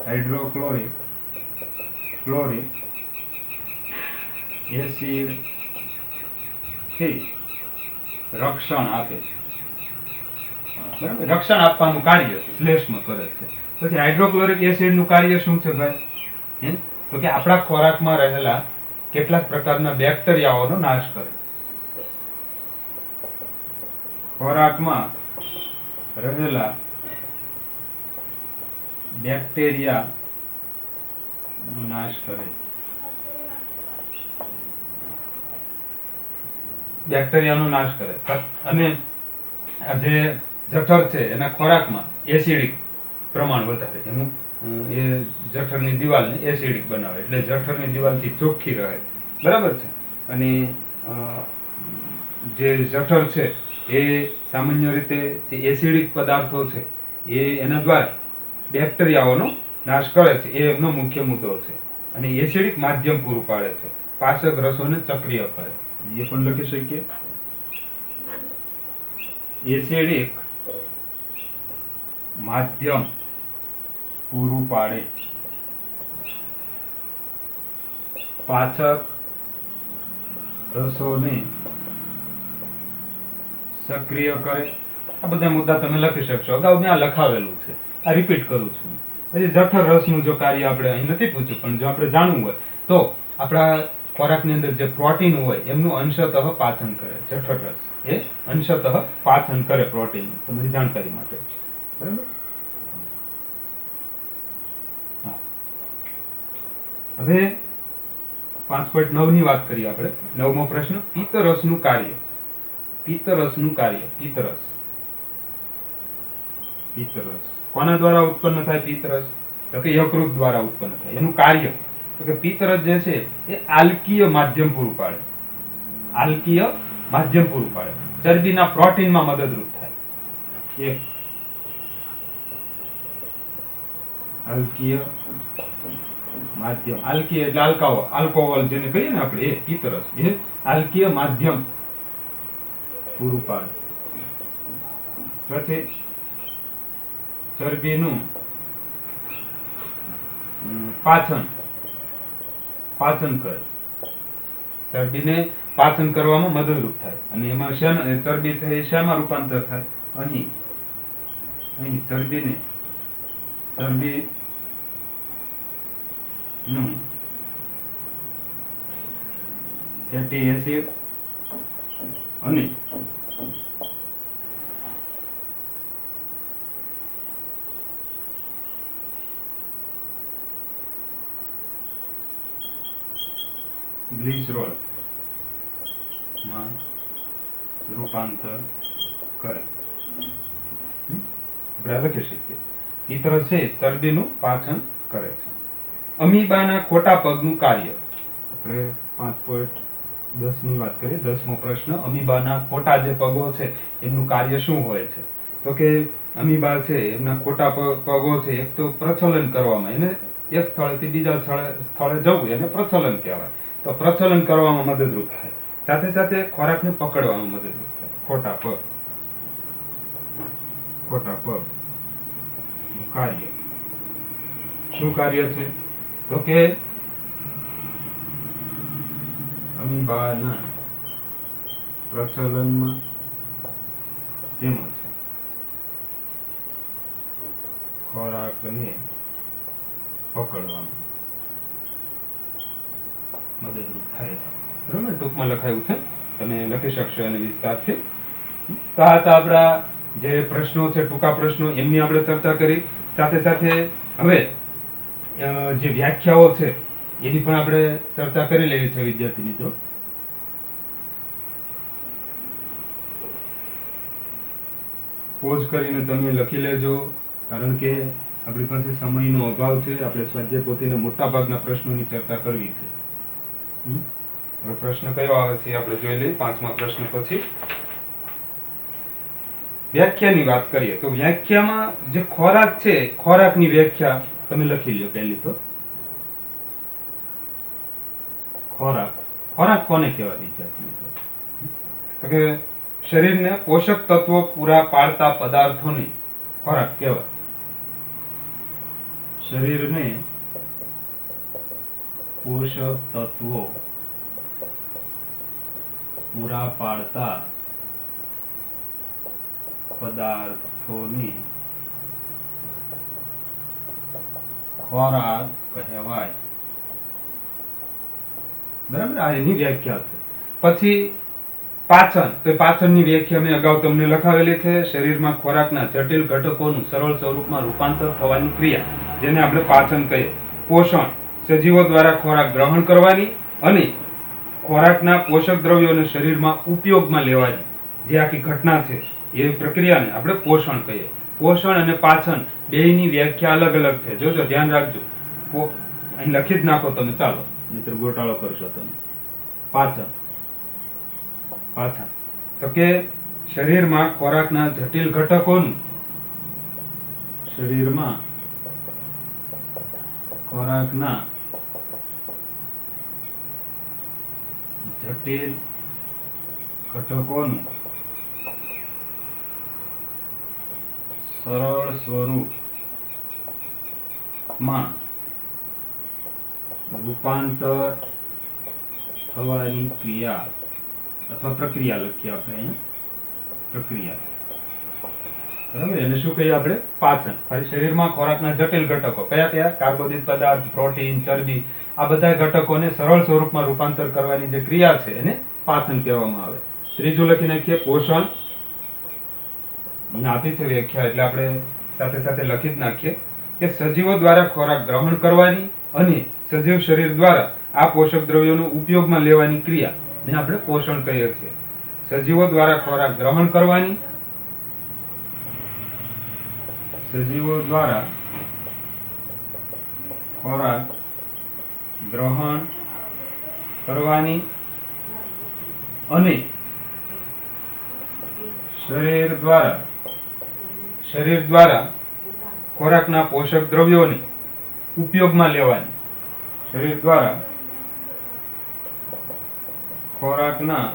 હાઇડ્રોક્લોરિક એસિડ થી રક્ષણ આપે છે. બરાબર, રક્ષણ આપવાનું કાર્ય શ્લેષ્મ કરે છે. પછી હાઇડ્રોક્લોરિક એસિડ નું કાર્ય શું છે ભાઈ? તો કે આપણા ખોરાકમાં રહેલા કેટલાક પ્રકારના બેક્ટેરિયાઓનો નાશ કરે. ખોરાકમાં રહેલા બેક્ટેરિયાનો નાશ કરે. બેક્ટેરિયાનો નાશ કરે. અને આ જે જઠર છે એના ખોરાકમાં એસિડિક પ્રમાણ વધારે. એનું એ જઠરની દિવાલને એસિડિક બનાવે એટલે જઠરની દિવાલથી ચોખ્ખી રહે. બરાબર છે. અને જે જઠર છે એ સામાન્ય રીતે જે એસિડિક પદાર્થો છે એ એના દ્વારા બેક્ટેરિયાઓનો નાશ કરે છે. એ એમનો મુખ્ય મુદ્દો છે. અને એસિડિક માધ્યમ પૂરું પાડે છે. પાચક રસોને સક્રિય કરે. એ પણ લખી શકીએ. એસિડિક માધ્યમ પૂરું પાડે, પાચક રસોને સક્રિય કરે. આ બધા મુદ્દા તમે લખી શકશો. અગાઉ મેં આ લખાવેલું છે, આ રિપીટ કરું છું. પછી જઠર રસનું જો કાર્ય આપણે અહીં નથી પૂછ્યું, પણ જો આપણે જાણવું હોય તો આપણા ખોરાકની અંદર જે પ્રોટીન હોય એમનું અંશતઃ પાચન કરે. જઠર રસ એ અંશતઃ પાચન કરે પ્રોટીન. તમારી જાણકારી માટે. બરાબર. હવે 5.9 ની વાત કરીએ આપણે. 9મો પ્રશ્ન પિત્તરસનું કાર્ય. પિત્તરસનું કાર્ય. પિત્તરસ કોના દ્વારા ઉત્પન્ન થાય? પિત્તરસ તો કે યકૃત દ્વારા ઉત્પન્ન થાય. એનું કાર્ય તો કે પિત્તરસ જે છે એ આલ્કીય માધ્યમ પૂરું પાડે. આલ્કીય માધ્યમ પૂરું પાડે. ચરબીના પ્રોટીનમાં મદદરૂપ થાય. એક આલ્કીય માધ્યમ. આલ્કીય એટલે આલ્કોહોલ જેને કહીએ ને આપણે, એ પિત્તરસ એ આલ્કીય માધ્યમ પૂરું પાડે. પછી ચરબીનું પાચન કરે. ચરબીને પાચન કરવામાં મદદરૂપ થાય. અને એમાં ચરબી છે એ શેમાં રૂપાંતર થાય? અહીં ચરબી નું ફેટી એસિડ અને ગ્લિસરોલ માં રૂપાંતર કરે. આપણે લખી શકીએ પિત્તર છે ચરબીનું પાચન કરે છે. અમીબાના ખોટા પગનું કાર્ય. આપણે 5.10 ની વાત કરીએ. 10મો પ્રશ્ન, અમીબાના ખોટા જે પગો છે એમનું કાર્ય શું હોય છે? તો કે અમીબા છે એમના ખોટા પગો છે, એક તો પ્રચલન કરવામાં, એને એક સ્થળેથી બીજા સ્થળે જવું એને પ્રચલન કહેવાય. તો પ્રચલન કરવામાં મદદરૂપ થાય, સાથે સાથે ખોરાકને પકડવામાં મદદરૂપ થાય. ખોટા પગ કાર્ય શું કાર્ય છે? તો કે અમીબાના પ્રચલનમાં તેમજ ખોરાકને પકડવામાં મદદરૂપ થાય છે. બરાબર, ટૂંકમાં લખાયું છે, તમે લખી શકશો અને વિસ્તારથી. તો આ હતા આપણા જે પ્રશ્નો છે, ટૂંકા પ્રશ્નો, એમની આપણે ચર્ચા કરી. સાથે સાથે હવે જે વ્યાખ્યાઓ છે એની પણ આપણે ચર્ચા કરી લેવી છે વિદ્યાર્થી મિત્રો. પોઝ કરીને તમે લખી લેજો, કારણ કે આપણી પાસે સમયનો અભાવ છે. આપણે સ્વાધ્યાય પોથીના મોટા ભાગના પ્રશ્નોની ચર્ચા કરવી છે. હવે પ્રશ્ન કયો આવે છે આપણે જોઈ લઈએ. 5મા પ્રશ્ન પછી વ્યાખ્યાની વાત કરીએ તો વ્યાખ્યામાં જે ખોરાક છે, ખોરાકની વ્યાખ્યા તમે લખી લ્યો. પહેલી તો ખોરાક કોને કહેવાય વિદ્યાર્થી મિત્રો? તો કે શરીરને પોષક તત્વો પૂરા પાડતા પદાર્થોને ખોરાક કહેવાય. શરીરને પોષક તત્વો પૂરા પાડતા પદાર્થોને ખોરાક કહેવાય. બરાબર, આ એની વ્યાખ્યા છે. પછી પાચન, તો પાચનની વ્યાખ્યા મેં અગાઉ તમને લખાવેલી છે. શરીરમાં ખોરાકના જટિલ ઘટકોનું સરળ સ્વરૂપમાં રૂપાંતર થવાની ક્રિયા, જેને આપણે પાચન કહીએ. પોષણ, સજીવો દ્વારા ખોરાક ગ્રહણ કરવાની અને ખોરાકના પોષક દ્રવ્યોને શરીરમાં ઉપયોગમાં લેવાની જે આખી ઘટના છે એ પ્રક્રિયાને આપણે પોષણ કહીએ. પોષણ અને પાચન બેયની વ્યાખ્યા અલગ અલગ છે. જોજો, ધ્યાન રાખજો. અહીં લખી જ નાખો તમે, ચાલો, નહીતર ગોટાળો કરશો તમે. પાચન તો કે શરીરમાં ખોરાકના જટિલ ઘટકોનું સરળ સ્વરૂપમાં રૂપાંતર થવાની ક્રિયા અથવા પ્રક્રિયા લખીએ આપણે અહીંયા, પ્રક્રિયા. બરાબર, એને શું કહીએ આપણે? પાચન. ફરી શરીરમાં ખોરાકના જટિલ ઘટકો કયા કયા? કાર્બોદિત પદાર્થ, પ્રોટીન, ચરબી, આ બધા ઘટકોને સરળ સ્વરૂપમાં રૂપાંતર કરવાની જે ક્રિયા છે એને પાચન કહેવામાં આવે. ત્રીજું લખી નાખીએ પોષણ. અહીંયા આપી છે વ્યાખ્યા, એટલે આપણે સાથે સાથે લખી જ નાખીએ કે સજીવો દ્વારા ખોરાક ગ્રહણ કરવાની અને સજીવ શરીર દ્વારા આ પોષક દ્રવ્યોનો ઉપયોગમાં લેવાની ક્રિયા ને આપણે પોષણ કહીએ છીએ. સજીવો દ્વારા ખોરાક ગ્રહણ કરવાની, અને શરીર દ્વારા ખોરાકના પોષક દ્રવ્યોને ઉપયોગમાં લેવાની. શરીર દ્વારા ખોરાકના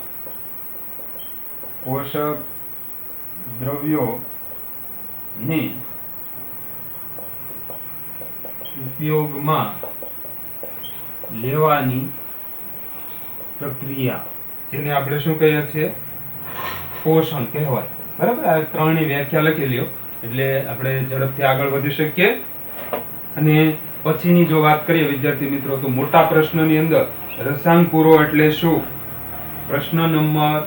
પોષક દ્રવ્યોને ઉપયોગમાં લેવાની પ્રક્રિયા, જેને આપણે શું કહીએ છીએ? પોષણ કહેવાય. બરાબર, આ ત્રણની વ્યાખ્યા લખી લ્યો એટલે આપણે ઝડપથી આગળ વધી શકીએ. અને પછીની જો વાત કરીએ વિદ્યાર્થી મિત્રો, તો મોટા પ્રશ્નની અંદર રસાંકુરો એટલે શું? પ્રશ્ન નંબર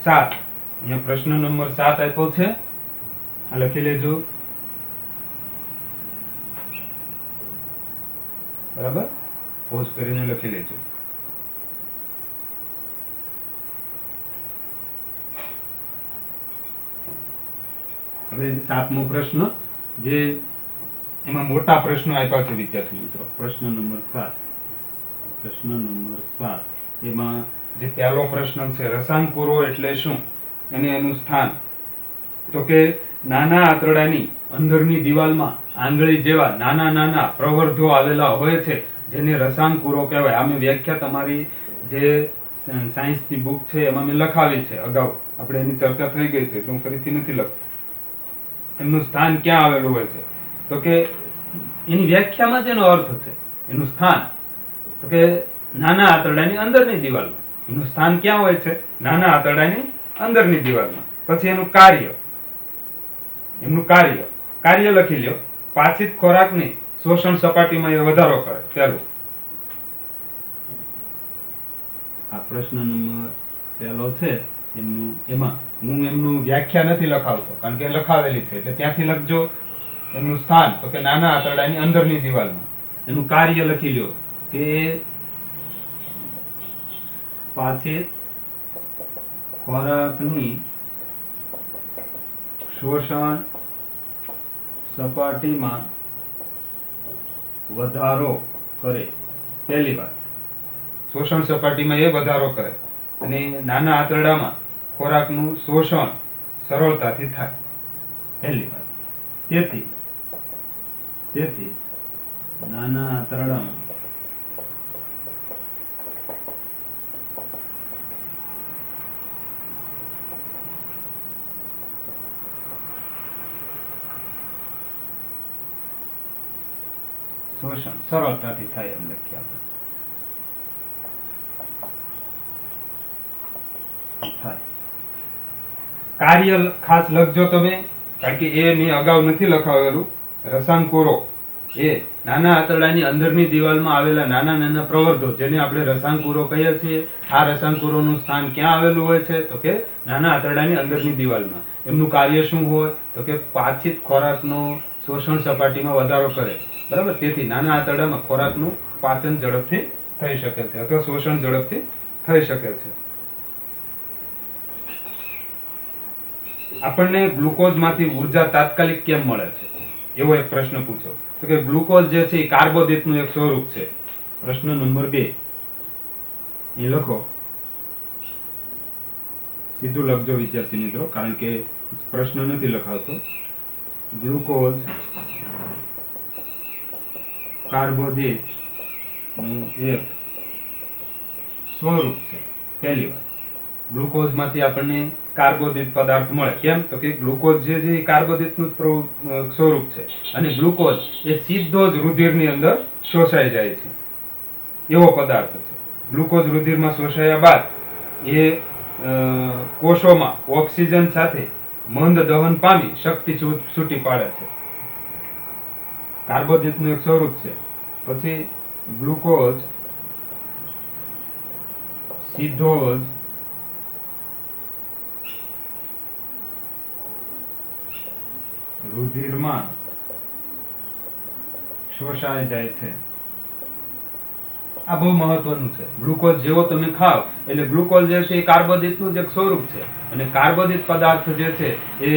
7. અહીંયા પ્રશ્ન નંબર 7 આપ્યો છે, આ લખી લેજો. બરાબર, પોઝ કરીને લખી લેજો. હવે 7મો પ્રશ્ન, જે એમાં મોટા પ્રશ્નો આપ્યા છે વિદ્યાર્થી મિત્રો. પ્રશ્ન નંબર 7. પ્રશ્ન નંબર 7 એમાં જે પહેલો પ્રશ્ન છે, રસાંકુરો એટલે શું અને એનું સ્થાન. તો કે નાના આંતરડાની અંદરની દિવાલમાં આંગળી જેવા નાના નાના પ્રવર્ધો આવેલા હોય છે, જેને રસાંકુરો કહેવાય. આમે વ્યાખ્યા તમારી જે સાયન્સની બુક છે એમાં મેં લખાવી છે, અગાઉ આપણે એની ચર્ચા થઈ ગઈ છે એટલે હું ફરીથી નથી લખતો. એમનું સ્થાન ક્યાં આવેલું હોય છે? તો કે એની વ્યાખ્યામાં જ એનો અર્થ છે. એનું સ્થાન તો કે નાના આંતરડાની અંદરની દિવાલમાં. એનું સ્થાન ક્યાં હોય છે? નાના આંતરડાની અંદરની દિવાલમાં. પછી એનું કાર્ય, એમનું કાર્ય લખી લ્યો. પાચિત ખોરાકની શોષણ સપાટીમાં એ વધારો કરે. પહેલું આ પ્રશ્ન નંબર પહેલો છે એમાં હું એમનું વ્યાખ્યા નથી લખાવતો, કારણ કે લખાવેલી છે એટલે ત્યાંથી લખજો. એમનું સ્થાન તો કે નાના આંતરડાની અંદરની દિવાલમાં. એનું કાર્ય લખી લ્યો કે પાચિત ખોરાકની શોષણ સપાટીમાં વધારો કરે. પહેલી વાત, શોષણ સપાટીમાં એ વધારો કરે અને નાના આંતરડામાં ખોરાકનું શોષણ સરળતાથી થાય. પહેલી વાત. તેથી નાના આંતરડામાં શોષણ સરળતાથી થાય એમ લખીએ આપણે. કાર્ય ખાસ લખજો તમે, કારણ કે એ મેં અગાઉ નથી લખાવેલું. રસાંકુરો એ નાના આંતરડાની અંદરની દિવાલમાં આવેલા નાના નાના પ્રવર્ધો, જેને આપણે રસાંકુરો કહીએ છીએ. આ રસાંકુરોનું સ્થાન ક્યાં આવેલું હોય છે? તો કે નાના આંતરડાની અંદરની દિવાલમાં. એમનું કાર્ય શું હોય? તો કે પાચિત ખોરાકનું શોષણ સપાટીમાં વધારો કરે. બરાબર. તેથી નાના આંતરડામાં ખોરાકનું પાચન ઝડપથી થઈ શકે છે અથવા શોષણ ઝડપથી થઈ શકે છે. આપણને ગ્લુકોઝમાંથી ઉર્જા તાત્કાલિક કેમ મળે છે? એવો એક પ્રશ્ન પૂછો. તો કે ગ્લુકોઝ જે છે એ કાર્બોદિતનું એક સ્વરૂપ છે. પ્રશ્ન નંબર 2 એ લખો, સીધું લખજો વિદ્યાર્થી મિત્રો, કારણ કે પ્રશ્ન નથી લખાવતો. ગ્લુકોઝ કાર્બોદિત નું એક સ્વરૂપ છે. પહેલી વાત, ગ્લુકોઝમાંથી આપણને કાર્બોદિત પદાર્થ મળે. કેમ? તો કે ગ્લુકોઝ જે છે એ કાર્બોદિતનું સ્વરૂપ છે અને ગ્લુકોઝ એ સીધો જ રુધિરની અંદર શોષાઈ જાય છે એવો પદાર્થ છે. ગ્લુકોઝ રુધિરમાં શોષાયા બાદ એ કોષોમાં ઓક્સિજન સાથે મંદ દહન પામી શક્તિ છૂટી પાડે છે. કાર્બોદિતનું એક સ્વરૂપ છે. પછી ગ્લુકોઝ સીધો જ રુધિરમાં શોષાઈ જાય છે. આ બહુ મહત્વનું છે. ગ્લુકોઝ જેવો તમે ખાવ એટલે ગ્લુકોઝ જે છે એ કાર્બોદિતનું જ એક સ્વરૂપ છે અને કાર્બોદિત પદાર્થ જે છે એ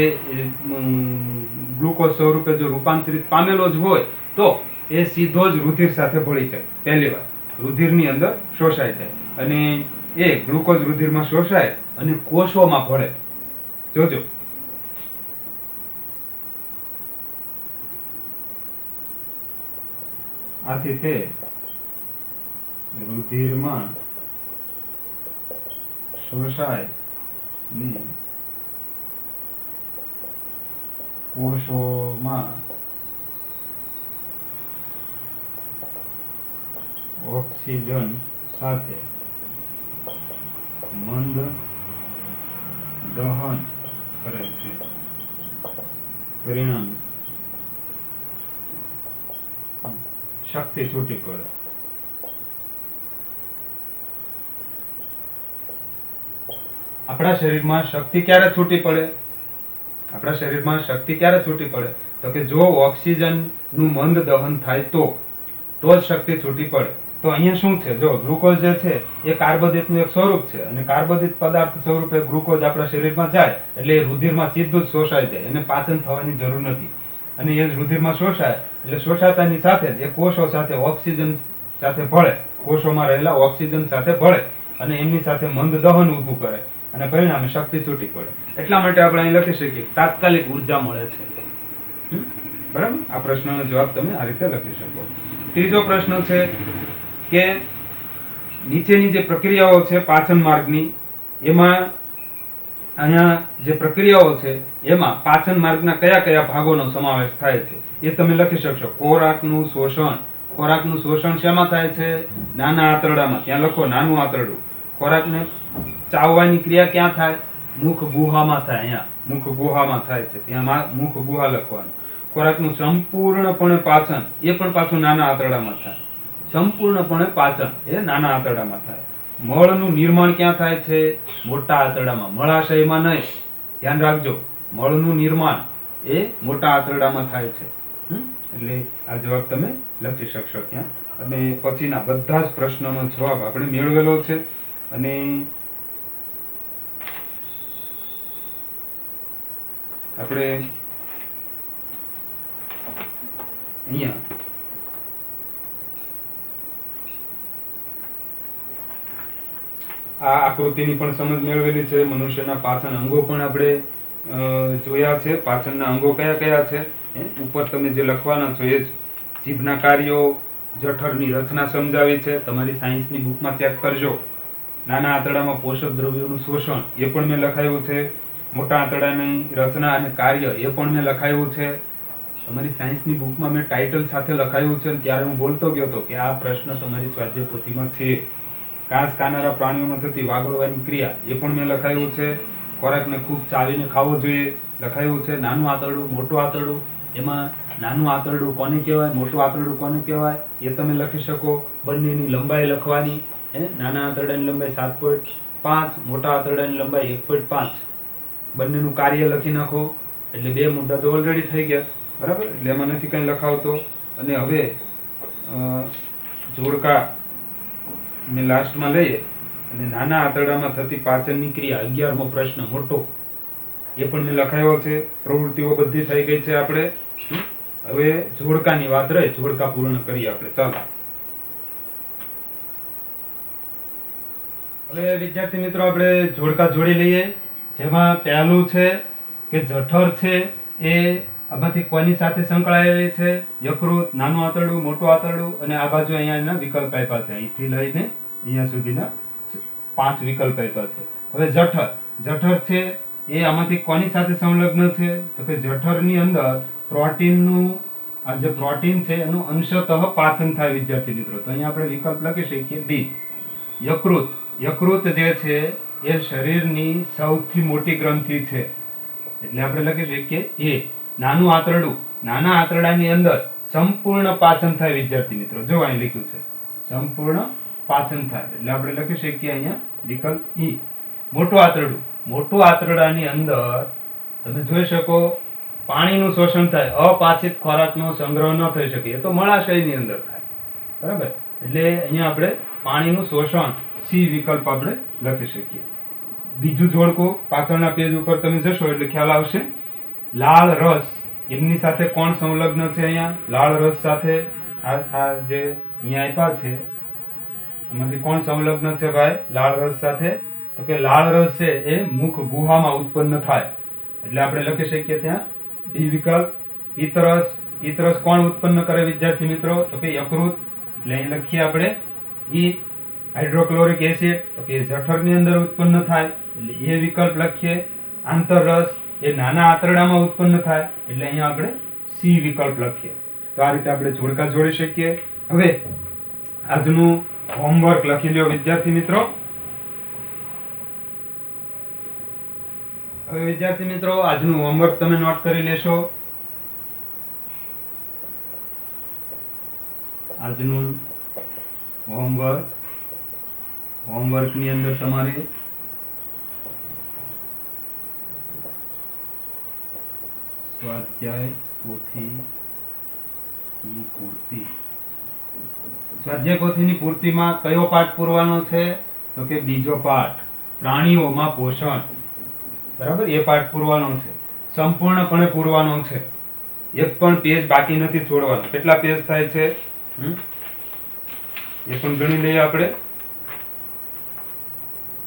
ગ્લુકોઝ સ્વરૂપે જો રૂપાંતરિત પામેલો જ હોય તો એ સીધો જ રુધિર સાથે ભળી જાય. પહેલી વાર રુધિરની અંદર શોષાઈ જાય અને એ ગ્લુકોઝ રુધિરમાં શોષાય અને કોષોમાં ભળે. જોજો, આથી તે રુધિરમાં શોષાય ને કોષોમાં ઓક્સિજન સાથે મંદ દહન કરે છે. પરિણામે શક્તિ છૂટી પડે. આપણા શરીરમાં શક્તિ ક્યારે છૂટી પડે? આપણા શરીરમાં શક્તિ ક્યારે છૂટી પડે? તો કે જો ઓક્સિજન નું મંદ દહન થાય તો જ શક્તિ છૂટી પડે. તો અહીંયા શું છે, જો ગ્લુકોઝ જે છે એ કાર્બોદિતનું એક સ્વરૂપ છે અને કાર્બોદિત પદાર્થ સ્વરૂપે ગ્લુકોઝ આપણા શરીરમાં જાય એટલે એ રુધિરમાં સીધું જ શોષાઈ જાય, એને પાચન થવાની જરૂર નથી. અને એ જ રુધિરમાં શોષાય એટલે શોષાતાની સાથે જ એ કોષો સાથે ઓક્સિજન સાથે ભળે, કોષોમાં રહેલા ઓક્સિજન સાથે ભળે અને એમની સાથે મંદ દહન ઊભું કરે અને પરિણામે શક્તિ છૂટી પડે. એટલા માટે આપણે અહીં લખી શકીએ તાત્કાલિક ઉર્જા મળે છે. બરાબર, આ પ્રશ્નનો જવાબ તમે આ રીતે લખી શકો. ત્રીજો પ્રશ્ન છે કે નીચેની જે પ્રક્રિયાઓ છે પાચન માર્ગની, એમાં અહીંયા જે પ્રક્રિયાઓ છે એમાં પાચન માર્ગના કયા કયા ભાગોનો સમાવેશ થાય છે એ તમે લખી શકશો. ખોરાકનું શોષણ, ખોરાકનું શોષણ શેમાં થાય છે? નાના આંતરડામાં. ત્યાં લખો નાનું આંતરડું. ખોરાકને ચાવવાની ક્રિયા ક્યાં થાય? મુખ ગુહામાં થાય. અહીંયા મુખ ગુહામાં થાય છે, ત્યાં મુખ ગુહા લખવાનું. ખોરાકનું સંપૂર્ણપણે પાચન એ પણ પાછું નાના આંતરડામાં થાય. સંપૂર્ણપણે પાચન એ નાના આંતરડામાં થાય. મળનું નિર્માણ ક્યાં થાય છે? મોટા આંતરડામાં, મળાશયમાં નહીં. ધ્યાન રાખજો, મળનું નિર્માણ એ મોટા આંતરડામાં થાય છે. એટલે આ જવાબ તમે લખી શકશો ત્યાં. અને પછીના બધા જ પ્રશ્નોનો જવાબ આપણે મેળવેલો છે. અને આપણે અહીંયા આ આકૃતિની પણ સમજ મેળવેલી છે. મનુષ્યના પાચન અંગો પણ આપણે જોયા છે. પાચનના અંગો કયા કયા છે ઉપર તમે જે લખવાના છો એ જ. જીભના કાર્યો, જઠરની રચના સમજાવી છે, તમારી સાયન્સની બુકમાં ચેક કરજો. નાના આંતરડામાં પોષક દ્રવ્યોનું શોષણ એ પણ મેં લખાયું છે. મોટા આંતરડાની રચના અને કાર્ય એ પણ મેં લખાયું છે. તમારી સાયન્સની બુકમાં મેં ટાઇટલ સાથે લખાયું છે. ત્યારે હું બોલતો ગયો હતો કે આ પ્રશ્ન તમારી સ્વાધ્યાય પોથીમાં છે. ઘાસ ખાનારા પ્રાણીઓમાં થતી વાગોળવાની ક્રિયા એ પણ મેં લખાયું છે. ખોરાકને ખૂબ ચાવીને ખાવો જોઈએ લખાયું છે. નાનું આંતરડું, મોટું આંતરડું, એમાં નાનું આંતરડું કોને કહેવાય, મોટું આંતરડું કોને કહેવાય એ તમે લખી શકો. બંનેની લંબાઈ લખવાની. નાના આંતરડાની લંબાઈ 7.5, મોટા આંતરડાની લંબાઈ 1.5. બંનેનું કાર્ય લખી નાખો એટલે 2 મુદ્દા તો ઓલરેડી થઈ ગયા. બરાબર, એટલે એમાં નથી કંઈ લખાવતો. અને હવે જોડકા ને લાસ્ટમાં લઈએ અને નાના આંતરડામાં થતી પાચનની ક્રિયા 11મો પ્રશ્ન મોટો એ પણ મેં લખાયો છે. પ્રવૃત્તિઓ બધી થઈ ગઈ છે. આપણે હવે જોડકાની વાત રહે, જોડકા પૂર્ણ કરીએ આપણે. ચાલો હવે વિદ્યાર્થી મિત્રો આપણે જોડકા જોડી લઈએ. જેમાં પહેલું છે કે જઠર છે એ આમાંથી કોની સાથે સંકળાયેલી છે? યકૃત, નાનું આંતરડું, મોટું આંતરડું અને આ બાજુ અહીંયા એના વિકલ્પ આપ્યા છે. અહીંથી લઈને અહીંયા સુધીના 5 વિકલ્પ આપ્યા છે. હવે જઠર, જઠર છે એ આમાંથી કોની સાથે સંલગ્ન છે? તો કે જઠરની અંદર પ્રોટીનનું, આ જે પ્રોટીન છે એનું અંશતઃ પાચન થાય વિદ્યાર્થી મિત્રો. તો અહીંયા આપણે વિકલ્પ લખી શકીએ ડી. યકૃત, યકૃત જે છે એ શરીરની સૌથી મોટી ગ્રંથિ છે એટલે આપણે લખી શકીએ એ. નાનું આંતરડું, નાના આંતરડાની અંદર સંપૂર્ણ પાચન થાય વિદ્યાર્થી મિત્રો. જો અહીં લખ્યું છે સંપૂર્ણ પાચન થાય એટલે આપણે લખી શકીએ અહીંયા વિકલ્પ ઈ. મોટું આંતરડું, મોટું આંતરડાની અંદર તમે જોઈ શકો પાણીનું શોષણ થાય. અપાચિત ખોરાકનો સંગ્રહ ન થઈ શકે, એ તો મળાશયની અંદર થાય. બરાબર, એટલે અહીંયા આપણે પાણીનું શોષણ સી વિકલ્પ આપણે લખી શકીએ. બીજું જોડકું પાછળના પેજ ઉપર તમે જશો એટલે ખ્યાલ આવશે. લાળ રસ, એમની સાથે કોણ સંલગ્ન છે? અહીંયા લાળ રસ સાથે આ જે અહીંયા આપ્યા છે એમાંથી કોણ સંલગ્ન છે ભાઈ લાળ રસ સાથે? તો કે લાળ રસ છે એ મુખ ગુહામાં ઉત્પન્ન થાય એટલે આપણે લખી શકીએ ત્યાં ડી વિકલ્પ. પિત્તરસ, પિત્તરસ કોણ ઉત્પન્ન કરે વિદ્યાર્થી મિત્રો? તો કે યકૃત. એટલે અહીં લખીએ આપણે ઈ. હાઇડ્રોક્લોરિક એસિડ, તો કે જઠરની અંદર ઉત્પન્ન થાય એટલે એ વિકલ્પ લખીએ. આંતરરસ એ નાના આંતરડામાં ઉત્પન્ન થાય એટલે અહીંયા આપણે સી વિકલ્પ લખીએ. તો આ રીતે આપણે જોડકા જોડી શકીએ. હવે આજનું હોમવર્ક લખી લ્યો વિદ્યાર્થી મિત્રો. હવે વિદ્યાર્થી મિત્રો આજનું હોમવર્ક તમે નોટ કરી લેશો. આજનું હોમવર્ક ની અંદર તમારે સ્વાધ્યાય પોથી ની પૂર્તિ સ્વાધ્યાય પોથીની પૂર્તિમાં કયો પાઠ પૂરવાનો છે? તો કે બીજો પાઠ, પ્રાણીઓમાં પોષણ. બરાબર, એ પાઠ પૂરવાનો છે, સંપૂર્ણપણે પૂરવાનો છે. એક પણ પેજ બાકી નથી છોડવાનો. કેટલા પેજ થાય છે? એ પણ ગણી લઈએ આપણે.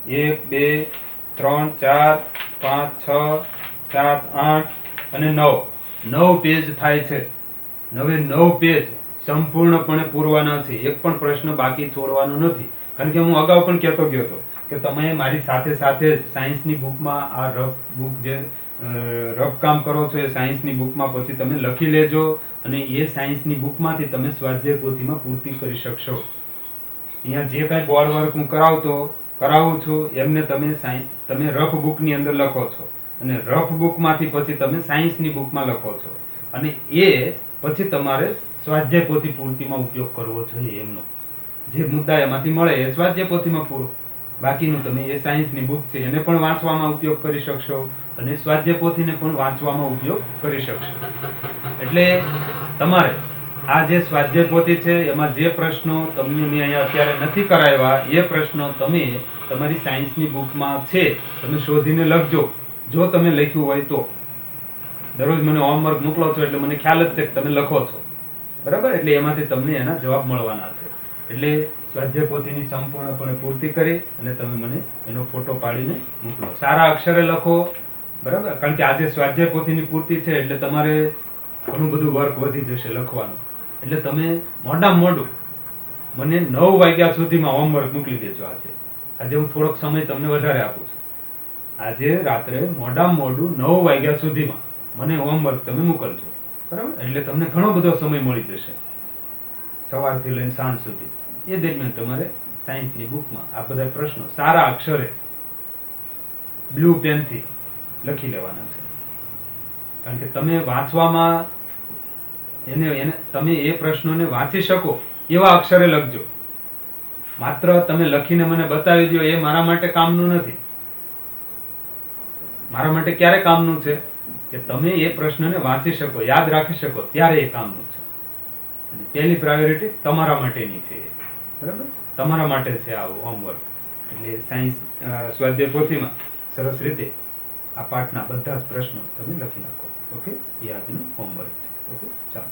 1 2 3 4 5 6 7 8 અને 9 પેજ થાય છે. 9 પેજ સંપૂર્ણપણે પૂરવાના છે. એક પણ પ્રશ્ન બાકી છોડવાનો નથી. કારણ કે હું અગાઉ પણ કહેતો ગયો હતો કે તમે મારી સાથે સાથે જ સાયન્સની બુકમાં આ રફ બુક જે રફ કામ કરો છો એ સાયન્સની બુકમાં પછી તમે લખી લેજો અને એ સાયન્સની બુકમાંથી તમે સ્વાધ્યાય પોથીમાં પૂર્તિ કરી શકશો. અહીંયા જે કાંઈ બોર્ડ વર્ક હું કરાવું છું એમને તમે રફ બુકની અંદર લખો છો અને રફ બુકમાંથી પછી તમે સાયન્સની બુકમાં લખો છો અને એ પછી તમારે સ્વાધ્યાય પોથી પૂર્તિમાં ઉપયોગ કરવો જોઈએ. એમનો જે મુદ્દા એમાંથી મળે એ સ્વાધ્યાય પોથીમાં પૂરો, બાકીનું તમે એ સાયન્સની બુક છે એને પણ વાંચવામાં ઉપયોગ કરી શકશો અને સ્વાધ્યાય પોથીને પણ વાંચવામાં ઉપયોગ કરી શકશો. એટલે તમારે આ જે સ્વાધ્યાય પોથી છે એમાં જે પ્રશ્નો તમને મેં અહીંયા અત્યારે નથી કરાવ્યા એ પ્રશ્નો તમે તમારી સાયન્સની બુકમાં છે તમે શોધીને લખજો. જો તમે લખ્યું હોય તો દરરોજ મને હોમવર્ક મોકલો છો એટલે મને ખ્યાલ જ છે કે તમે લખો છો. બરાબર, એટલે એમાંથી તમને એના જવાબ મળવાના છે. એટલે સ્વાધ્યાય પોથીની સંપૂર્ણપણે પૂર્તિ કરી અને તમે મને એનો ફોટો પાડીને મોકલો. સારા અક્ષરે લખો. બરાબર, કારણ કે આજે સ્વાધ્યાય પોથીની પૂર્તિ છે એટલે તમારે ઘણું બધું વર્ક વધી જશે લખવાનું. એટલે તમે મોટામાં મોટું મને 9 વાગ્યા સુધીમાં હોમવર્ક મોકલી દેજો. આજે હું થોડોક સમય તમને વધારે આપું છું. આજે રાત્રે મોટામાં મોડું 9 વાગ્યા સુધીમાં મને હોમવર્ક તમે મોકલજો. બરાબર, એટલે તમને ઘણો બધો સમય મળી જશે સવારથી લઈને સાંજ સુધી. એ દરમિયાન તમારે સાયન્સની બુકમાં આ બધા પ્રશ્નો સારા અક્ષરે બ્લુ પેનથી લખી લેવાના છે. કારણ કે તમે વાંચવામાં એને તમે એ પ્રશ્નોને વાંચી શકો એવા અક્ષરે લખજો. માત્ર તમે લખીને મને બતાવી દો એ મારા માટે કામનું નથી. મારા માટે ક્યારે કામનું છે કે તમે એ પ્રશ્નને વાંચી શકો, યાદ રાખી શકો, ત્યારે એ કામનું છે. અને પહેલી પ્રાયોરિટી તમારા માટેની છે. બરાબર, તમારા માટે છે આ હોમવર્ક. એટલે સાયન્સ સ્વાધ્યાય પોથીમાં સરસ રીતે આ પાઠના બધા જ પ્રશ્નો તમે લખી નાખો. ઓકે, એ આજનું હોમવર્ક છે. ઓકે, ચાલો.